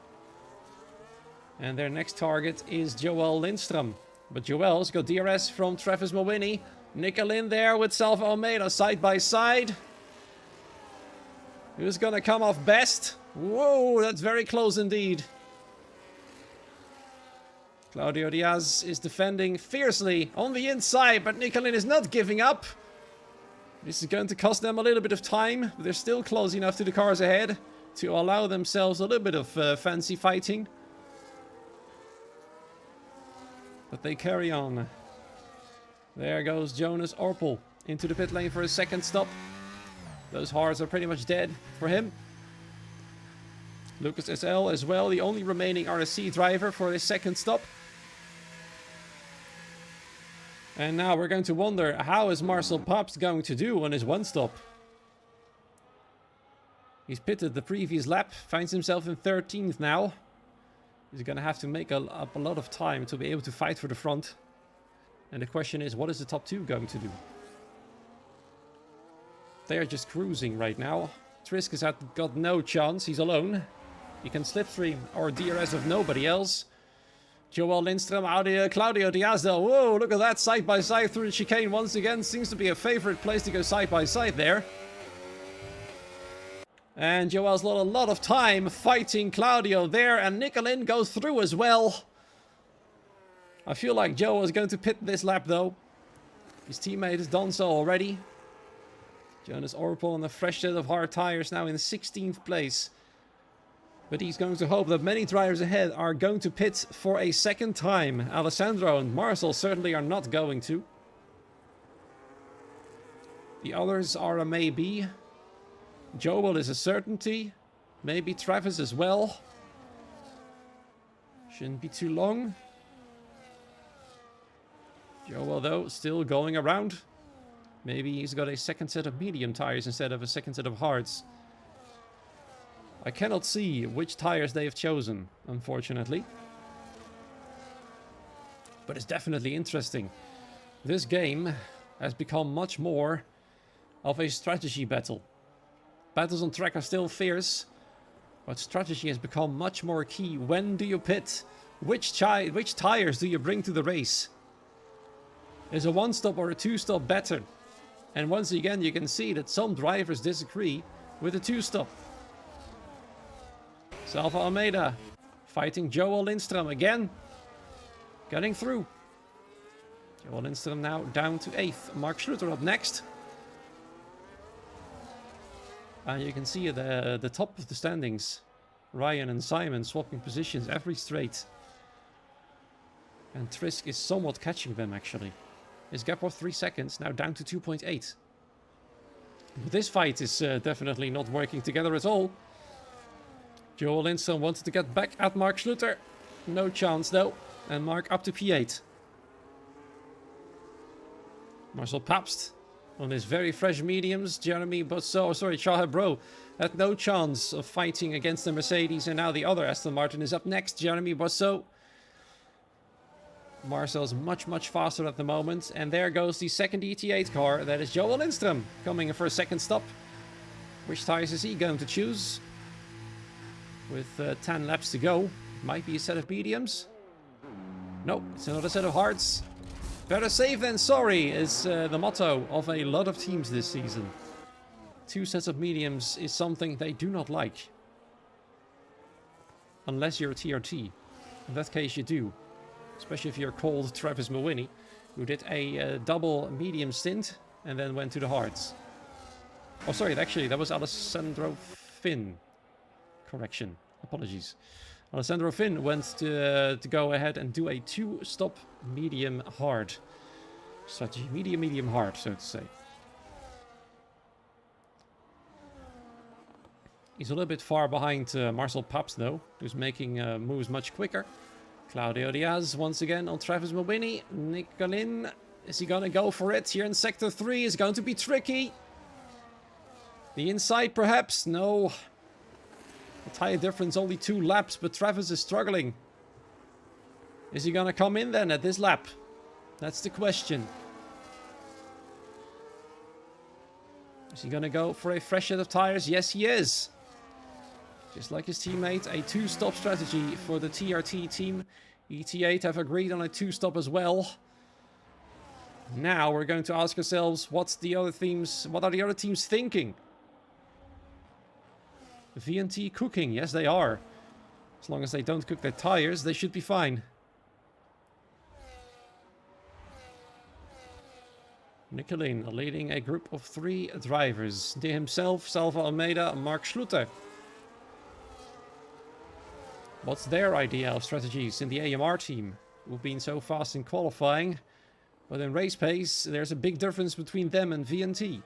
And their next target is Joel Lindstrom. But Joel's got DRS from Travis Mawini. Nicolin there with Salva Almeida side by side. Who's gonna come off best? Whoa, that's very close indeed. Claudio Diaz is defending fiercely on the inside, but Nicolin is not giving up. This is going to cost them a little bit of time, but they're still close enough to the cars ahead to allow themselves a little bit of fancy fighting. But they carry on. There goes Jonas Orpel into the pit lane for a second stop. Those hards are pretty much dead for him. Lucas SL as well, the only remaining RSC driver for his second stop. And now we're going to wonder, how is Marcel Pabst going to do on his one stop? He's pitted the previous lap, finds himself in 13th now. He's going to have to make up a lot of time to be able to fight for the front. And the question is, what is the top 2 going to do? They are just cruising right now. Trisk has got no chance, he's alone. He can slipstream or DRS of nobody else. Joel Lindstrom out here. Claudio Diaz though. Whoa, look at that, side by side through the chicane once again. Seems to be a favorite place to go side by side there. And Joel's lost a lot of time fighting Claudio there, and Nicolin goes through as well. I feel like Joe is going to pit this lap though. His teammate has done so already. Jonas Orpel on a fresh set of hard tires now in 16th place. But he's going to hope that many drivers ahead are going to pit for a second time. Alessandro and Marcel certainly are not going to. The others are a maybe. Joel is a certainty. Maybe Travis as well. Shouldn't be too long. Joel though, still going around. Maybe he's got a second set of medium tires instead of a second set of hards. I cannot see which tires they have chosen, unfortunately. But it's definitely interesting. This game has become much more of a strategy battle. Battles on track are still fierce, but strategy has become much more key. When do you pit? Which tires do you bring to the race? Is a one-stop or a two-stop better? And once again, you can see that some drivers disagree with a two-stop. Salva Almeida fighting Joel Lindstrom again. Getting through. Joel Lindstrom now down to 8th. Mark Schluter up next. And you can see the top of the standings. Ryan and Simon swapping positions every straight. And Trisk is somewhat catching them actually. His gap of 3 seconds now down to 2.8. But this fight is definitely not working together at all. Joel Lindstrom wanted to get back at Mark Schluter. No chance though. And Mark up to P8. Marcel Pabst on his very fresh mediums. Jeremy Bosso, sorry, Charles Hebro had no chance of fighting against the Mercedes. And now the other Aston Martin is up next. Jeremy Bosso. Marcel's much faster at the moment. And there goes the second ET8 car. That is Joel Lindstrom coming in for a second stop. Which tires is he going to choose? With 10 laps to go. Might be a set of mediums. Nope, it's another set of hards. Better safe than sorry is the motto of a lot of teams this season. 2 sets of mediums is something they do not like. Unless you're a TRT. In that case you do. Especially if you're called Travis Mawini, who did a double medium stint and then went to the hards. Oh sorry, actually that was Alessandro Finn. Correction. Apologies. Alessandro Finn went to go ahead and do a 2-stop medium hard strategy. Medium hard, so to say. He's a little bit far behind Marcel Paps, though, who's making moves much quicker. Claudio Diaz once again on Travis Mobini. Nicolin, is he going to go for it here in Sector 3? Is going to be tricky. The inside, perhaps? No. The tire difference, only 2 laps, but Travis is struggling. Is he going to come in then at this lap? That's the question. Is he going to go for a fresh set of tires? Yes, he is. Just like his teammate, a 2-stop strategy for the TRT team. ET8 have agreed on a 2-stop as well. Now we're going to ask ourselves, what are the other teams thinking? VNT cooking, yes they are. As long as they don't cook their tires, they should be fine. Nicolin leading a group of 3 drivers. De himself, Salva Almeida, and Mark Schluter. What's their idea of strategies in the AMR team? Who've been so fast in qualifying, but in race pace, there's a big difference between them and VNT.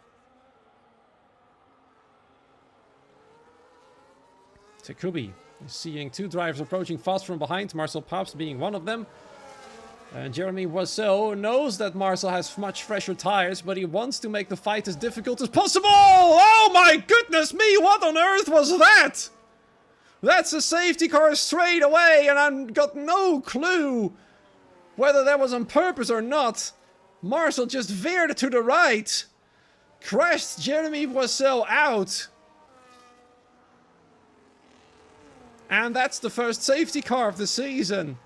Takubi is seeing 2 drivers approaching fast from behind, Marcel Paps being one of them. And Jeremy Boisseau knows that Marcel has much fresher tires, but he wants to make the fight as difficult as possible! Oh my goodness me, what on earth was that? That's a safety car straight away, and I've got no clue whether that was on purpose or not. Marcel just veered to the right. Crashed Jeremy Boisseau out. And that's the first safety car of the season.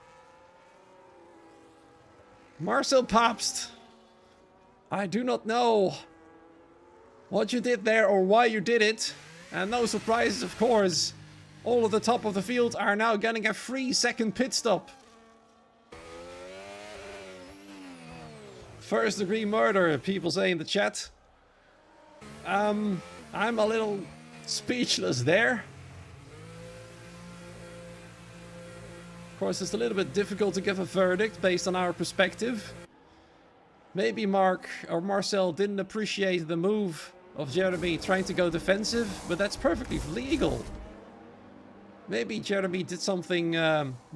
Marcel Papst, I do not know what you did there or why you did it. And no surprises, of course. All at the top of the field are now getting a 3-second pit stop. First degree murder, people say in the chat. I'm a little speechless there. Of course, it's a little bit difficult to give a verdict based on our perspective. Maybe Mark or Marcel didn't appreciate the move of Jeremy trying to go defensive, but that's perfectly legal. Maybe Jeremy did something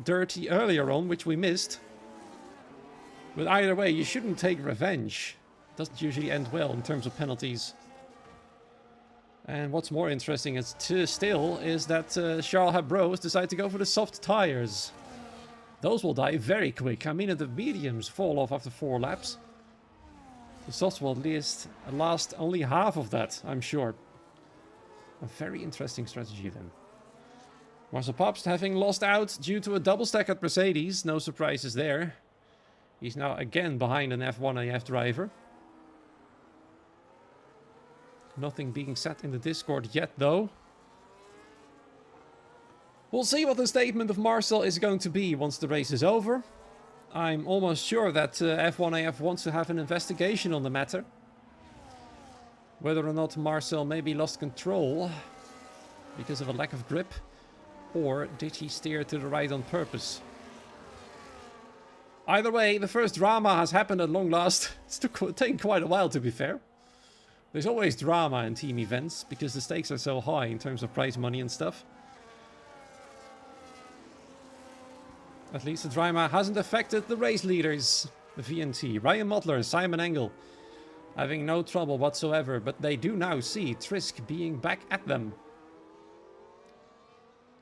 dirty earlier on, which we missed. But either way, you shouldn't take revenge. It doesn't usually end well in terms of penalties. And what's more interesting is still is that Charles Habros decided to go for the soft tires. Those will die very quick. I mean, the mediums fall off after 4 laps. The softs will at least last only half of that, I'm sure. A very interesting strategy then. Marcel Papst having lost out due to a double stack at Mercedes. No surprises there. He's now again behind an F1 AF driver. Nothing being said in the Discord yet, though. We'll see what the statement of Marcel is going to be once the race is over. I'm almost sure that F1 AF wants to have an investigation on the matter. Whether or not Marcel maybe lost control because of a lack of grip, or did he steer to the right on purpose? Either way, the first drama has happened at long last. It's taken quite a while, to be fair. There's always drama in team events because the stakes are so high in terms of prize money and stuff. At least the drama hasn't affected the race leaders. The VNT, Ryan Mottler, Simon Engel, having no trouble whatsoever, but they do now see Trisk being back at them.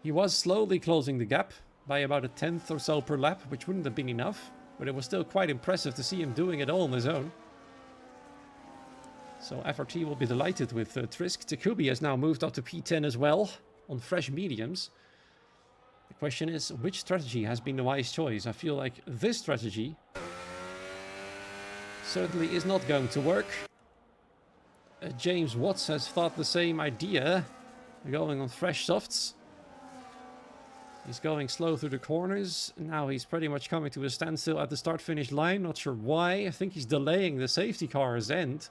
He was slowly closing the gap by about a 10th or so per lap, which wouldn't have been enough, but it was still quite impressive to see him doing it all on his own. So FRT will be delighted with Trisk. Takubi has now moved up to P10 as well, on fresh mediums. The question is, which strategy has been the wise choice? I feel like this strategy certainly is not going to work. James Watts has thought the same idea, going on fresh softs. He's going slow through the corners. Now he's pretty much coming to a standstill at the start-finish line. Not sure why. I think he's delaying the safety car's end.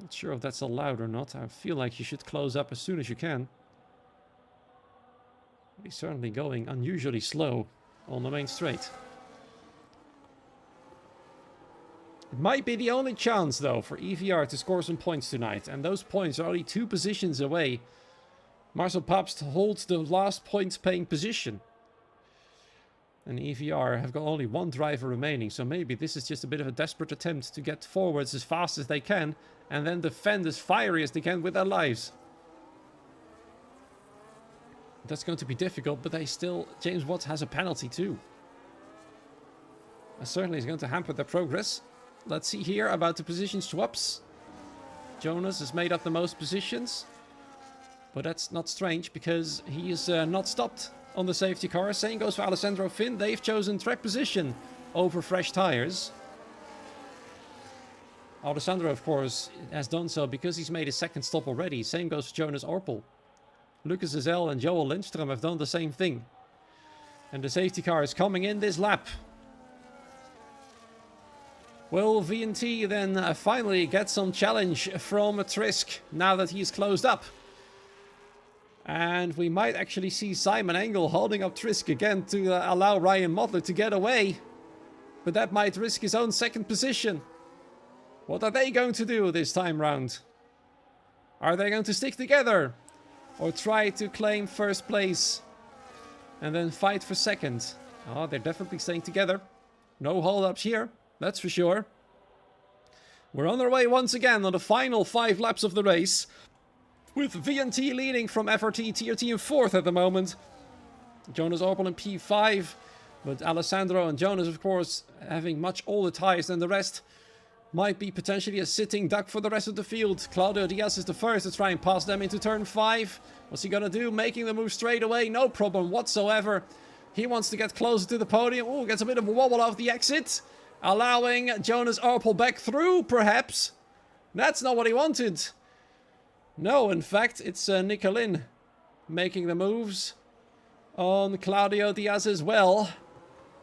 Not sure if that's allowed or not. I feel like you should close up as soon as you can. He's certainly going unusually slow on the main straight. It might be the only chance, though, for EVR to score some points tonight. And those points are only 2 positions away. Marcel Pabst holds the last points-paying position. And EVR have got only 1 driver remaining. So maybe this is just a bit of a desperate attempt to get forwards as fast as they can. And then defend as fiery as they can with their lives. That's going to be difficult, but they still... James Watts has a penalty too. That certainly is going to hamper their progress. Let's see here about the position swaps. Jonas has made up the most positions. But that's not strange, because he is not stopped on the safety car. Same goes for Alessandro Finn. They've chosen track position over fresh tires. Alessandro, of course, has done so because he's made his 2nd stop already. Same goes for Jonas Orpel. Lucas Ezel and Joel Lindstrom have done the same thing. And the safety car is coming in this lap. Will VNT then finally get some challenge from Trisk now that he's closed up? And we might actually see Simon Engel holding up Trisk again to allow Ryan Mottler to get away. But that might risk his own 2nd position. What are they going to do this time round? Are they going to stick together? Or try to claim 1st place? And then fight for 2nd? Oh, they're definitely staying together. No hold-ups here, that's for sure. We're on our way once again on the final 5 laps of the race. With VNT leading from FRT TRT in 4th at the moment. Jonas Orpel in P5. But Alessandro and Jonas, of course, having much older tires than the rest. Might be potentially a sitting duck for the rest of the field. Claudio Diaz is the first to try and pass them into turn 5. What's he gonna do? Making the move straight away. No problem whatsoever. He wants to get closer to the podium. Oh, gets a bit of a wobble off the exit. Allowing Jonas Orpel back through, perhaps. That's not what he wanted. No, in fact, it's Nicolin making the moves on Claudio Diaz as well.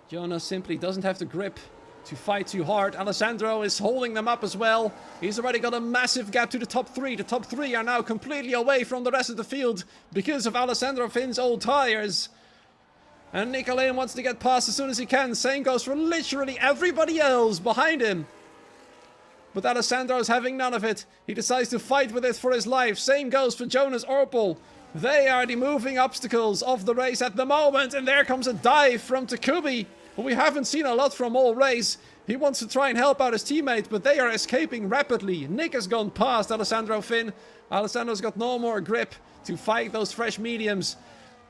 Jonas simply doesn't have the grip to fight too hard. Alessandro is holding them up as well. He's already got a massive gap to the top 3. The top 3 are now completely away from the rest of the field because of Alessandro Finn's old tires. And Nicolin wants to get past as soon as he can. Same goes for literally everybody else behind him. But Alessandro's having none of it. He decides to fight with it for his life. Same goes for Jonas Orpel. They are the moving obstacles of the race at the moment. And there comes a dive from Takubi, who we haven't seen a lot from all race. He wants to try and help out his teammate, but they are escaping rapidly. Nick has gone past Alessandro Finn. Alessandro's got no more grip to fight those fresh mediums.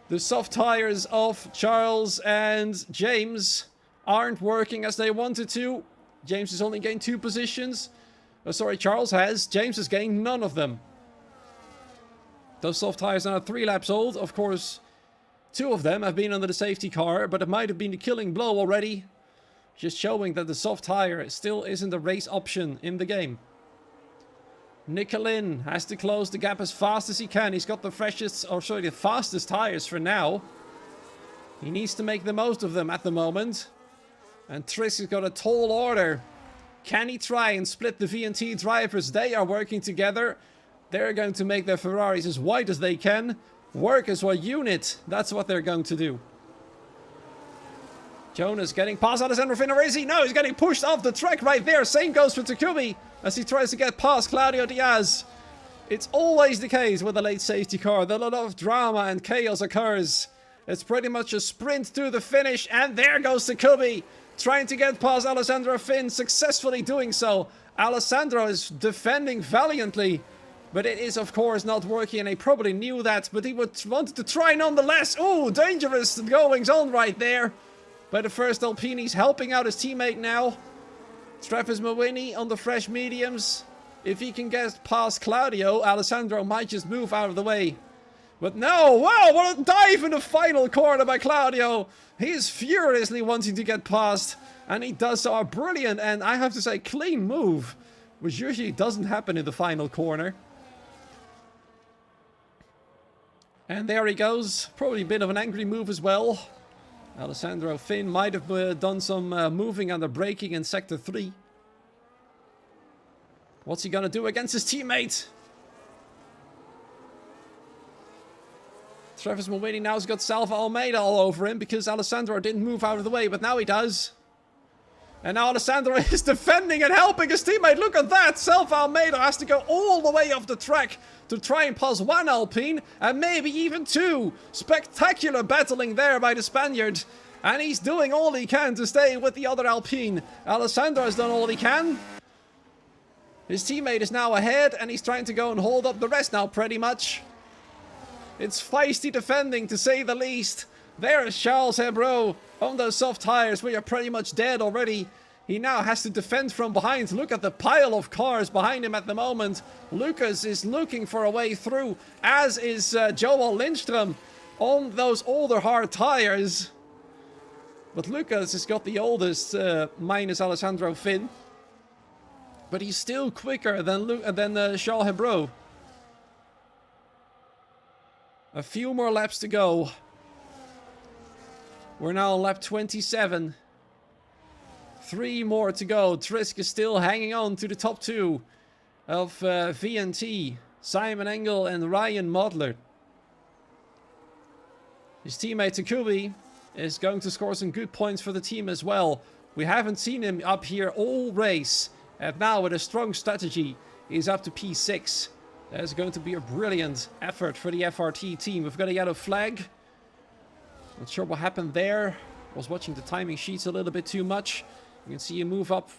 The soft tires of Charles and James aren't working as they wanted to. James has only gained 2 positions. Charles has. James has gained none of them. Those soft tires are now 3 laps old. Of course, 2 of them have been under the safety car, but it might have been the killing blow already. Just showing that the soft tire still isn't a race option in the game. Nicolin has to close the gap as fast as he can. He's got the the fastest tires for now. He needs to make the most of them at the moment. And Trisk has got a tall order. Can he try and split the VNT drivers? They are working together. They're going to make their Ferraris as wide as they can. Work as one unit. That's what they're going to do. Jonas getting past Alessandro Finn, or is he? No, he's getting pushed off the track right there. Same goes for Takumi as he tries to get past Claudio Diaz. It's always the case with a late safety car that a lot of drama and chaos occurs. It's pretty much a sprint to the finish, and there goes Takumi. Trying to get past Alessandro Finn, successfully doing so. Alessandro is defending valiantly, but it is of course not working, and he probably knew that, but he wanted to try nonetheless. Ooh, dangerous goings on right there. By the first Alpinis, helping out his teammate now. Travis Mawini on the fresh mediums. If he can get past Claudio, Alessandro might just move out of the way. But no, wow, what a dive in the final corner by Claudio. He is furiously wanting to get past, and he does so. A brilliant, and I have to say, clean move, which usually doesn't happen in the final corner. And there he goes. Probably a bit of an angry move as well. Alessandro Finn might have done some moving under braking in Sector 3. What's he gonna do against his teammate? Travis Mulvaney now has got Salva Almeida all over him because Alessandro didn't move out of the way, but now he does. And now Alessandro is defending and helping his teammate. Look at that. Selva Almeida has to go all the way off the track to try and pass one Alpine and maybe even two. Spectacular battling there by the Spaniard. And he's doing all he can to stay with the other Alpine. Alessandro has done all he can. His teammate is now ahead and he's trying to go and hold up the rest now pretty much. It's feisty defending to say the least. There is Charles Hebreau on those soft tires. We are pretty much dead already. He now has to defend from behind. Look at the pile of cars behind him at the moment. Lucas is looking for a way through, as is Joel Lindström on those older hard tires. But Lucas has got the oldest, minus Alessandro Finn. But he's still quicker than Charles Hebreau. A few more laps to go. We're now on lap 27. 3 more to go. Trisk is still hanging on to the top 2 of VNT. Simon Engel and Ryan Modler. His teammate Takubi is going to score some good points for the team as well. We haven't seen him up here all race. And now with a strong strategy, he's up to P6. That's going to be a brilliant effort for the FRT team. We've got a yellow flag. Not sure what happened there. Was watching the timing sheets a little bit too much. You can see him move up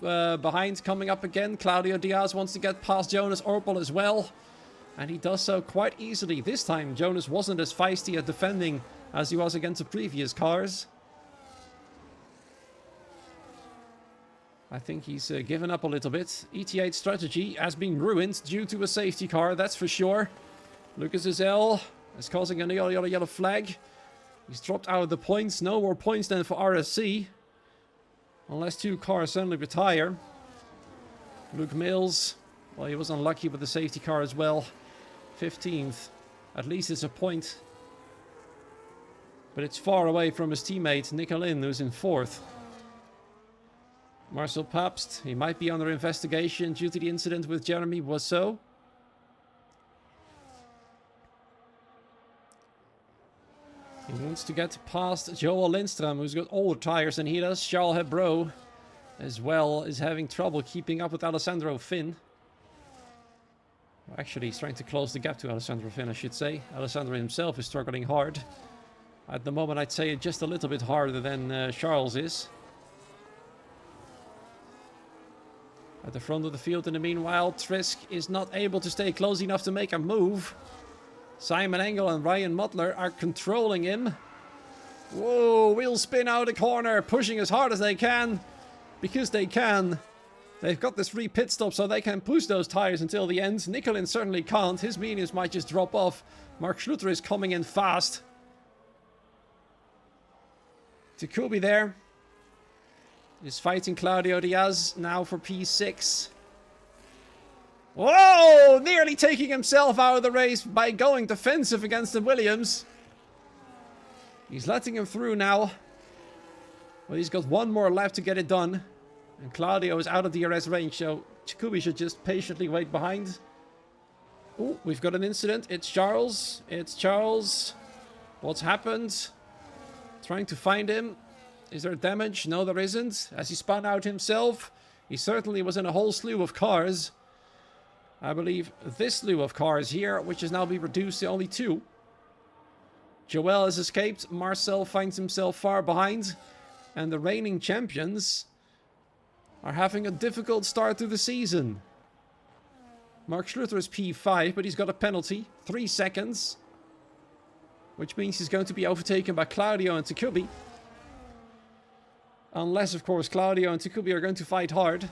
behind, coming up again. Claudio Diaz wants to get past Jonas Orpel as well. And he does so quite easily. This time, Jonas wasn't as feisty at defending as he was against the previous cars. I think he's given up a little bit. ET8 strategy has been ruined due to a safety car, that's for sure. Lucas Isel is causing a yellow flag. He's dropped out of the points. No more points then for RSC. Unless 2 cars suddenly retire. Luke Mills. Well, he was unlucky with the safety car as well. 15th. At least it's a point. But it's far away from his teammate, Nicolin, who's in 4th. Marcel Pabst. He might be under investigation due to the incident with Jeremy Boisseau. He wants to get past Joel Lindström, who's got older tires than he does. Charles Hebreau, as well, is having trouble keeping up with Alessandro Finn. Actually, he's trying to close the gap to Alessandro Finn, I should say. Alessandro himself is struggling hard. At the moment, I'd say just a little bit harder than Charles is. At the front of the field, in the meanwhile, Trisk is not able to stay close enough to make a move. Simon Engel and Ryan Modler are controlling him. Whoa, wheel spin out the corner, pushing as hard as they can. Because they can. They've got this free pit stop so they can push those tires until the end. Nicolin certainly can't. His mediums might just drop off. Mark Schluter is coming in fast. Takubi there is fighting Claudio Diaz now for P6. Whoa! Nearly taking himself out of the race by going defensive against the Williams. He's letting him through now. Well, he's got 1 more lap to get it done. And Claudio is out of DRS range, so Takubi should just patiently wait behind. Oh, we've got an incident. It's Charles. It's Charles. What's happened? Trying to find him. Is there damage? No, there isn't. As he spun out himself, he certainly was in a whole slew of cars. I believe this slew of cars here, which has now been reduced to only 2. Joel has escaped. Marcel finds himself far behind. And the reigning champions are having a difficult start to the season. Mark Schluter is P5, but he's got a penalty. 3 seconds. Which means he's going to be overtaken by Claudio and Takubi. Unless, of course, Claudio and Takubi are going to fight hard.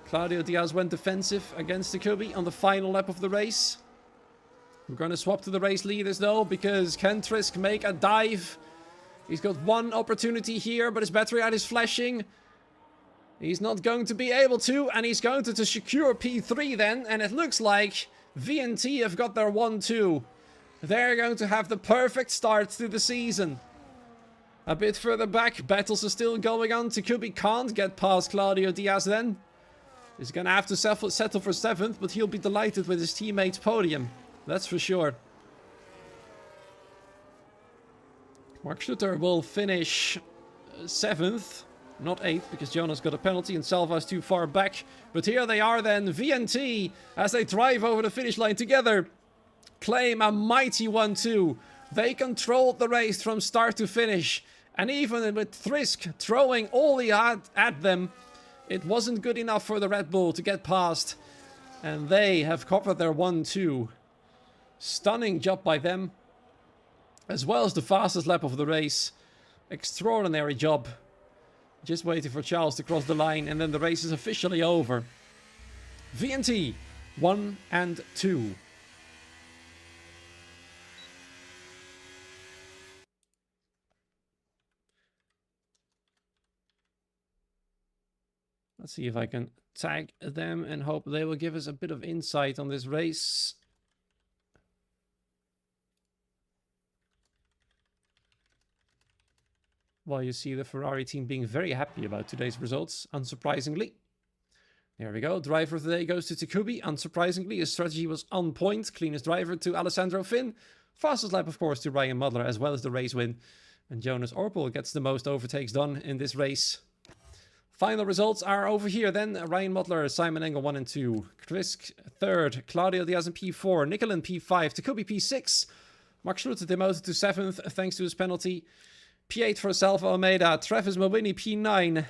Claudio Diaz went defensive against Takubi on the final lap of the race. We're going to swap to the race leaders, though, because can Trisk make a dive? He's got 1 opportunity here, but his battery out is flashing. He's not going to be able to, and he's going to secure P3 then, and it looks like VNT have got their 1-2. They're going to have the perfect start to the season. A bit further back, battles are still going on. Takubi can't get past Claudio Diaz then. He's going to have to settle for 7th, but he'll be delighted with his teammate's podium. That's for sure. Mark Schluter will finish 7th. Not 8th, because Jonas got a penalty and Salva's too far back. But here they are then, VNT, as they drive over the finish line together. Claim a mighty 1-2. They controlled the race from start to finish. And even with Thrisk throwing all he had at them, it wasn't good enough for the Red Bull to get past. And they have covered their 1-2. Stunning job by them. As well as the fastest lap of the race. Extraordinary job. Just waiting for Charles to cross the line, and then the race is officially over. VNT 1 and 2. Let's see if I can tag them and hope they will give us a bit of insight on this race. Well, you see the Ferrari team being very happy about today's results, unsurprisingly. There we go. Driver of the day goes to Takubi. Unsurprisingly, his strategy was on point. Cleanest driver to Alessandro Finn. Fastest lap, of course, to Ryan Mudler, as well as the race win. And Jonas Orpel gets the most overtakes done in this race. Final results are over here then. Ryan Mudler, Simon Engel 1 and 2. Krisk 3rd. Claudio Diaz in P4. Nicolin P5. Takubi P6. Mark Schluter demoted to 7th thanks to his penalty. P8 for Salva Almeida, Travis Mowini P9,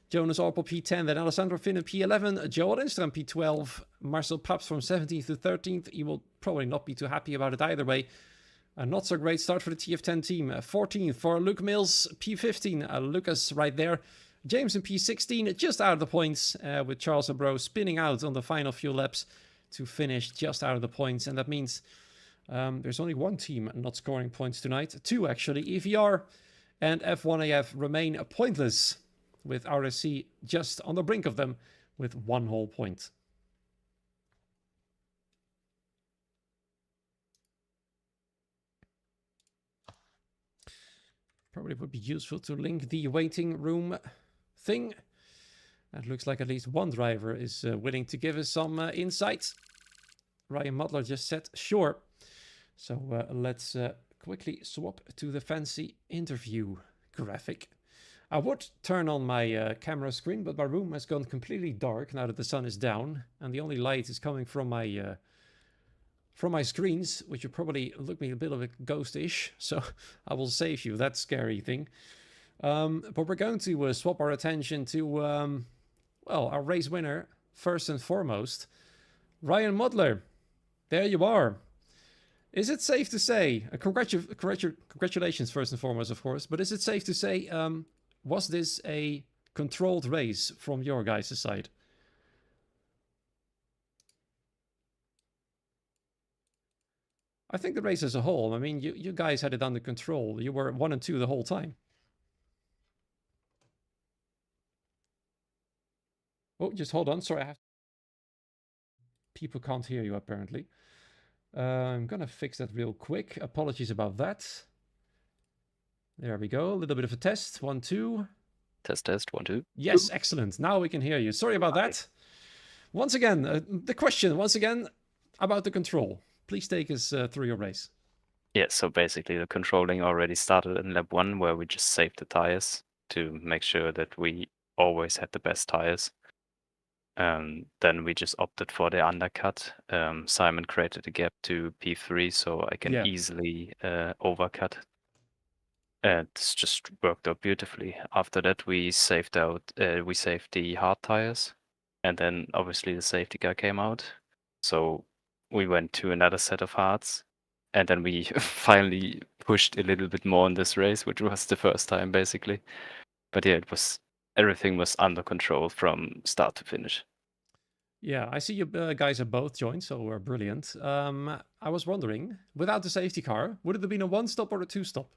Jonas Orpel P10, then Alessandro Finn P11, Joel Lindström P12, Marcel Paps from 17th to 13th. He will probably not be too happy about it either way. A not so great start for the TF10 team. 14th for Luke Mills, P15, Lucas right there. James in P16, just out of the points, with Charles Abro spinning out on the final few laps to finish just out of the points. And that means there's only one team not scoring points tonight. 2 actually, EVR and F1AF remain pointless, with RSC just on the brink of them with 1 whole point. Probably would be useful to link the waiting room thing. It looks like at least one driver is willing to give us some insight. Ryan Mudler just said sure. So let's quickly swap to the fancy interview graphic. I would turn on my camera screen, but my room has gone completely dark now that the sun is down, and the only light is coming from my screens, which would probably look me a bit of a ghost-ish. So I will save you that scary thing. But we're going to swap our attention to well, our race winner first and foremost, Ryan Mudler. There you are. Is it safe to say, congratulations first and foremost, of course, but is it safe to say, was this a controlled race from your guys' side? I think the race as a whole, I mean, you guys had it under control. You were 1 and 2 the whole time. Oh, just hold on. Sorry, people can't hear you apparently. I'm gonna fix that real quick. Apologies about that. There we go. A little bit of a test. 1, 2. Test, 1, 2. Yes, excellent. Now we can hear you. Sorry about that. Once again, the question, about the control. Please take us through your race. Yeah, so basically the controlling already started in lap 1, where we just saved the tires to make sure that we always had the best tires. Then we just opted for the undercut. Simon created a gap to P3, so I can easily overcut. This just worked out beautifully. After that, we saved the hard tires, and then obviously the safety car came out. So we went to another set of hards, and then we finally pushed a little bit more in this race, which was the first time basically. But yeah, everything was under control from start to finish. Yeah, I see you guys have both joined, so we're brilliant. I was wondering, without the safety car, would it have been a 1-stop or a 2-stop?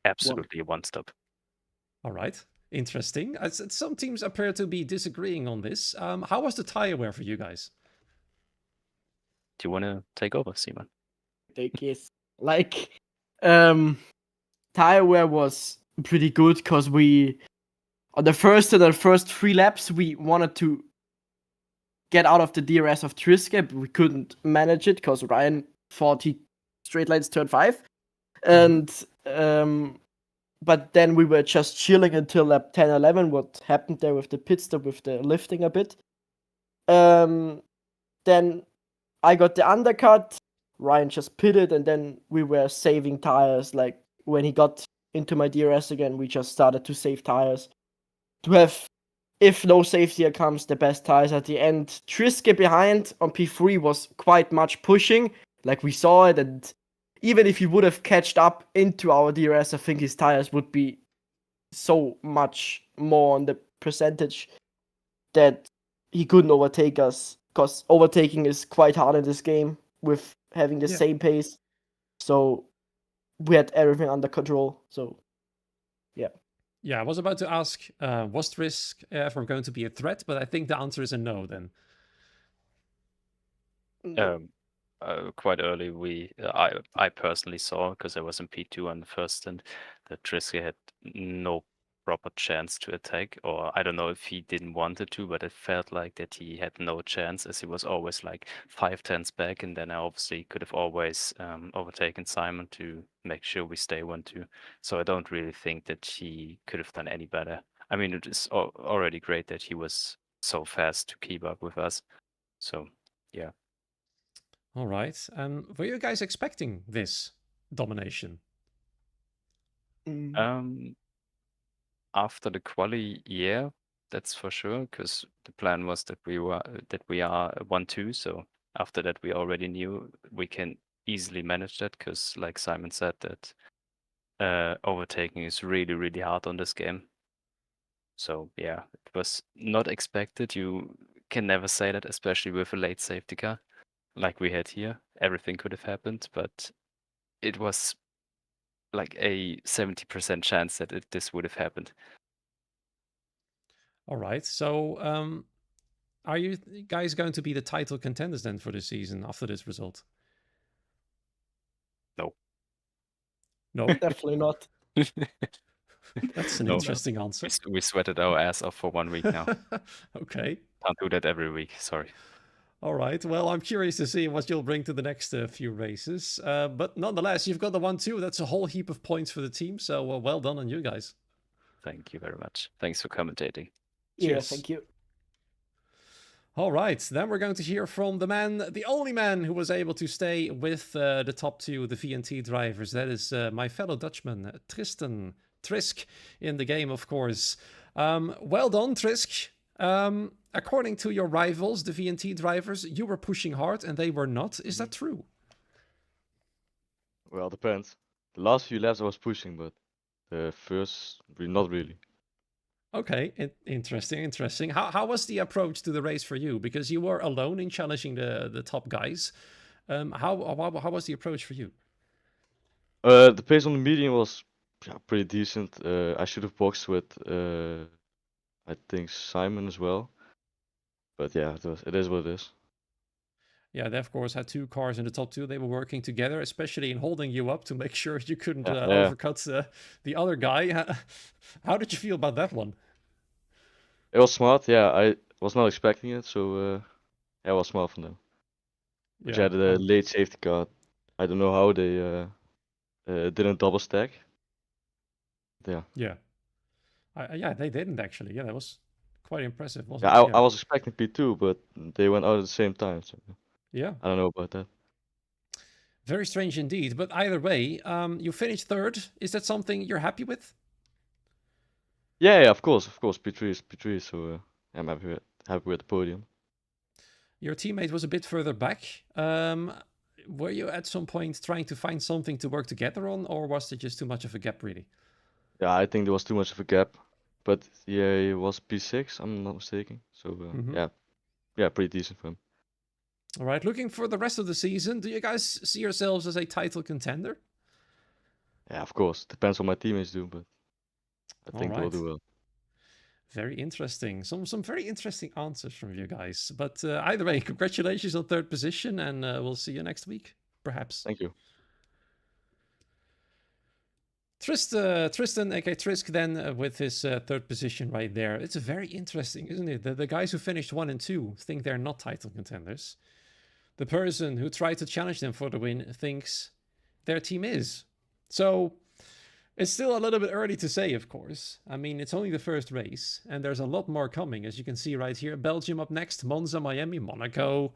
Absolutely a 1-stop. All right, interesting. Some teams appear to be disagreeing on this. How was the tire wear for you guys? Do you want to take over, Simon? Take it. Like, tire wear was pretty good because we, on the first 3 laps, we wanted to get out of the DRS of Triske, but we couldn't manage it because Ryan thought he straight lines turn 5. And but then we were just chilling until lap 10, 11. What happened there with the pit stop, with the lifting a bit. Then I got the undercut. Ryan just pitted, and then we were saving tires. Like when he got into my DRS again, we just started to save tires to have, if no safety comes, the best tires at the end. Triske behind on P3 was quite much pushing, like we saw it, and even if he would have catched up into our DRS, I think his tires would be so much more on the percentage that he couldn't overtake us, because overtaking is quite hard in this game with having the same pace. So we had everything under control. So Yeah, I was about to ask, was Trisk ever going to be a threat? But I think the answer is a no then. Quite early, I personally saw, because I was in P2 on the first stint, that Triske had no proper chance to attack, or I don't know if he didn't want it to, but it felt like that he had no chance, as he was always like 5 tenths back, and then I obviously could have always overtaken Simon to make sure we stay 1-2. So I don't really think that he could have done any better. I mean, it is already great that he was so fast to keep up with us. So yeah. All right. Were you guys expecting this domination? After the quali, yeah, that's for sure, because the plan was that we are 1-2. So after that, we already knew we can easily manage that, because like Simon said, that overtaking is really, really hard on this game. So yeah, it was not expected. You can never say that, especially with a late safety car like we had here. Everything could have happened, but it was like a 70% chance that this would have happened. All right. So, are you guys going to be the title contenders then for the season after this result? No. No, definitely not. that's an No. interesting answer. We sweated our ass off for 1 week now. Okay. Can't do that every week. Sorry. All right. Well, I'm curious to see what you'll bring to the next few races. But nonetheless, you've got the 1-2. That's a whole heap of points for the team. So well done on you guys. Thank you very much. Thanks for commentating. Yeah, Cheers. thank you. All right, then we're going to hear from the man, the only man who was able to stay with the top two, the VNT drivers. That is my fellow Dutchman, Tristan Trisk, in the game, of course. Well done, Trisk. According to your rivals, the VNT drivers, you were pushing hard and they were not. Is that true? Well, depends. The last few laps I was pushing, but the first, not really. Okay, interesting. How was the approach to the race for you? Because you were alone in challenging the top guys. How was the approach for you? The pace on the medium was pretty decent. I should have boxed with, I think, Simon as well. But yeah, it is what it is. Yeah, they of course had two cars in the top two. They were working together, especially in holding you up to make sure you couldn't Yeah. overcut the other guy. How did you feel about that one? It was smart. Yeah, I was not expecting it, so yeah, it was smart from them. But yeah, the late safety car. I don't know how they didn't double stack. Yeah. Yeah. Yeah, they didn't actually. Yeah, that was quite impressive, wasn't Yeah, it? I was expecting P2, but they went out at the same time. So Yeah. I don't know about that. Very strange indeed. But either way, you finished third. Is that something you're happy with? Yeah, of course. P3 is P3, so I'm happy with the podium. Your teammate was a bit further back. Were you at some point trying to find something to work together on, or was there just too much of a gap, really? Yeah, I think there was too much of a gap, but yeah, he was P6, I'm not mistaken. So yeah, pretty decent for him. All right, looking for the rest of the season, do you guys see yourselves as a title contender? Yeah, of course. Depends what my teammates do, but I think they'll right. do well. Very interesting. Some very interesting answers from you guys. But either way, congratulations on third position, and we'll see you next week, perhaps. Thank you. Tristan, aka Trisk, then with his third position right there. It's very interesting, isn't it? The guys who finished 1 and 2 think they're not title contenders. The person who tried to challenge them for the win thinks their team is. So It's still a little bit early to say, of course. I mean, it's only the first race, and there's a lot more coming, as you can see right here. Belgium up next, Monza, Miami, Monaco.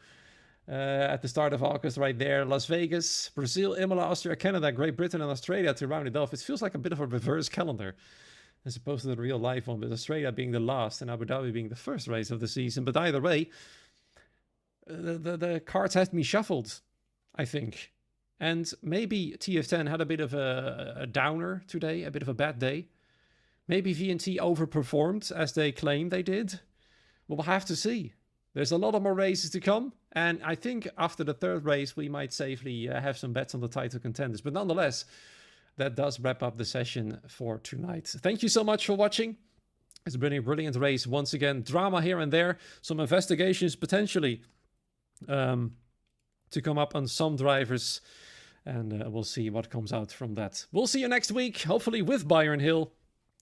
At the start of August right there, Las Vegas, Brazil, Imola, Austria, Canada, Great Britain, and Australia to round it off. It feels like a bit of a reverse calendar as opposed to the real life one, with Australia being the last and Abu Dhabi being the first race of the season. But either way, the cards have been shuffled, I think. And maybe TF10 had a bit of a downer today, a bit of a bad day. Maybe VNT overperformed as they claim they did. We'll have to see. There's a lot of more races to come, and I think after the third race we might safely have some bets on the title contenders. But nonetheless, that does wrap up the session for tonight. Thank you so much for watching. It's been a brilliant race once again. Drama here and there, some investigations potentially to come up on some drivers, and we'll see what comes out from that. We'll see you next week, hopefully with Byron Hill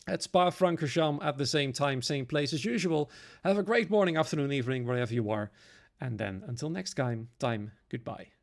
at Spa-Francorchamps at the same time, same place as usual. Have a great morning, afternoon, evening, wherever you are. And then until next time, goodbye.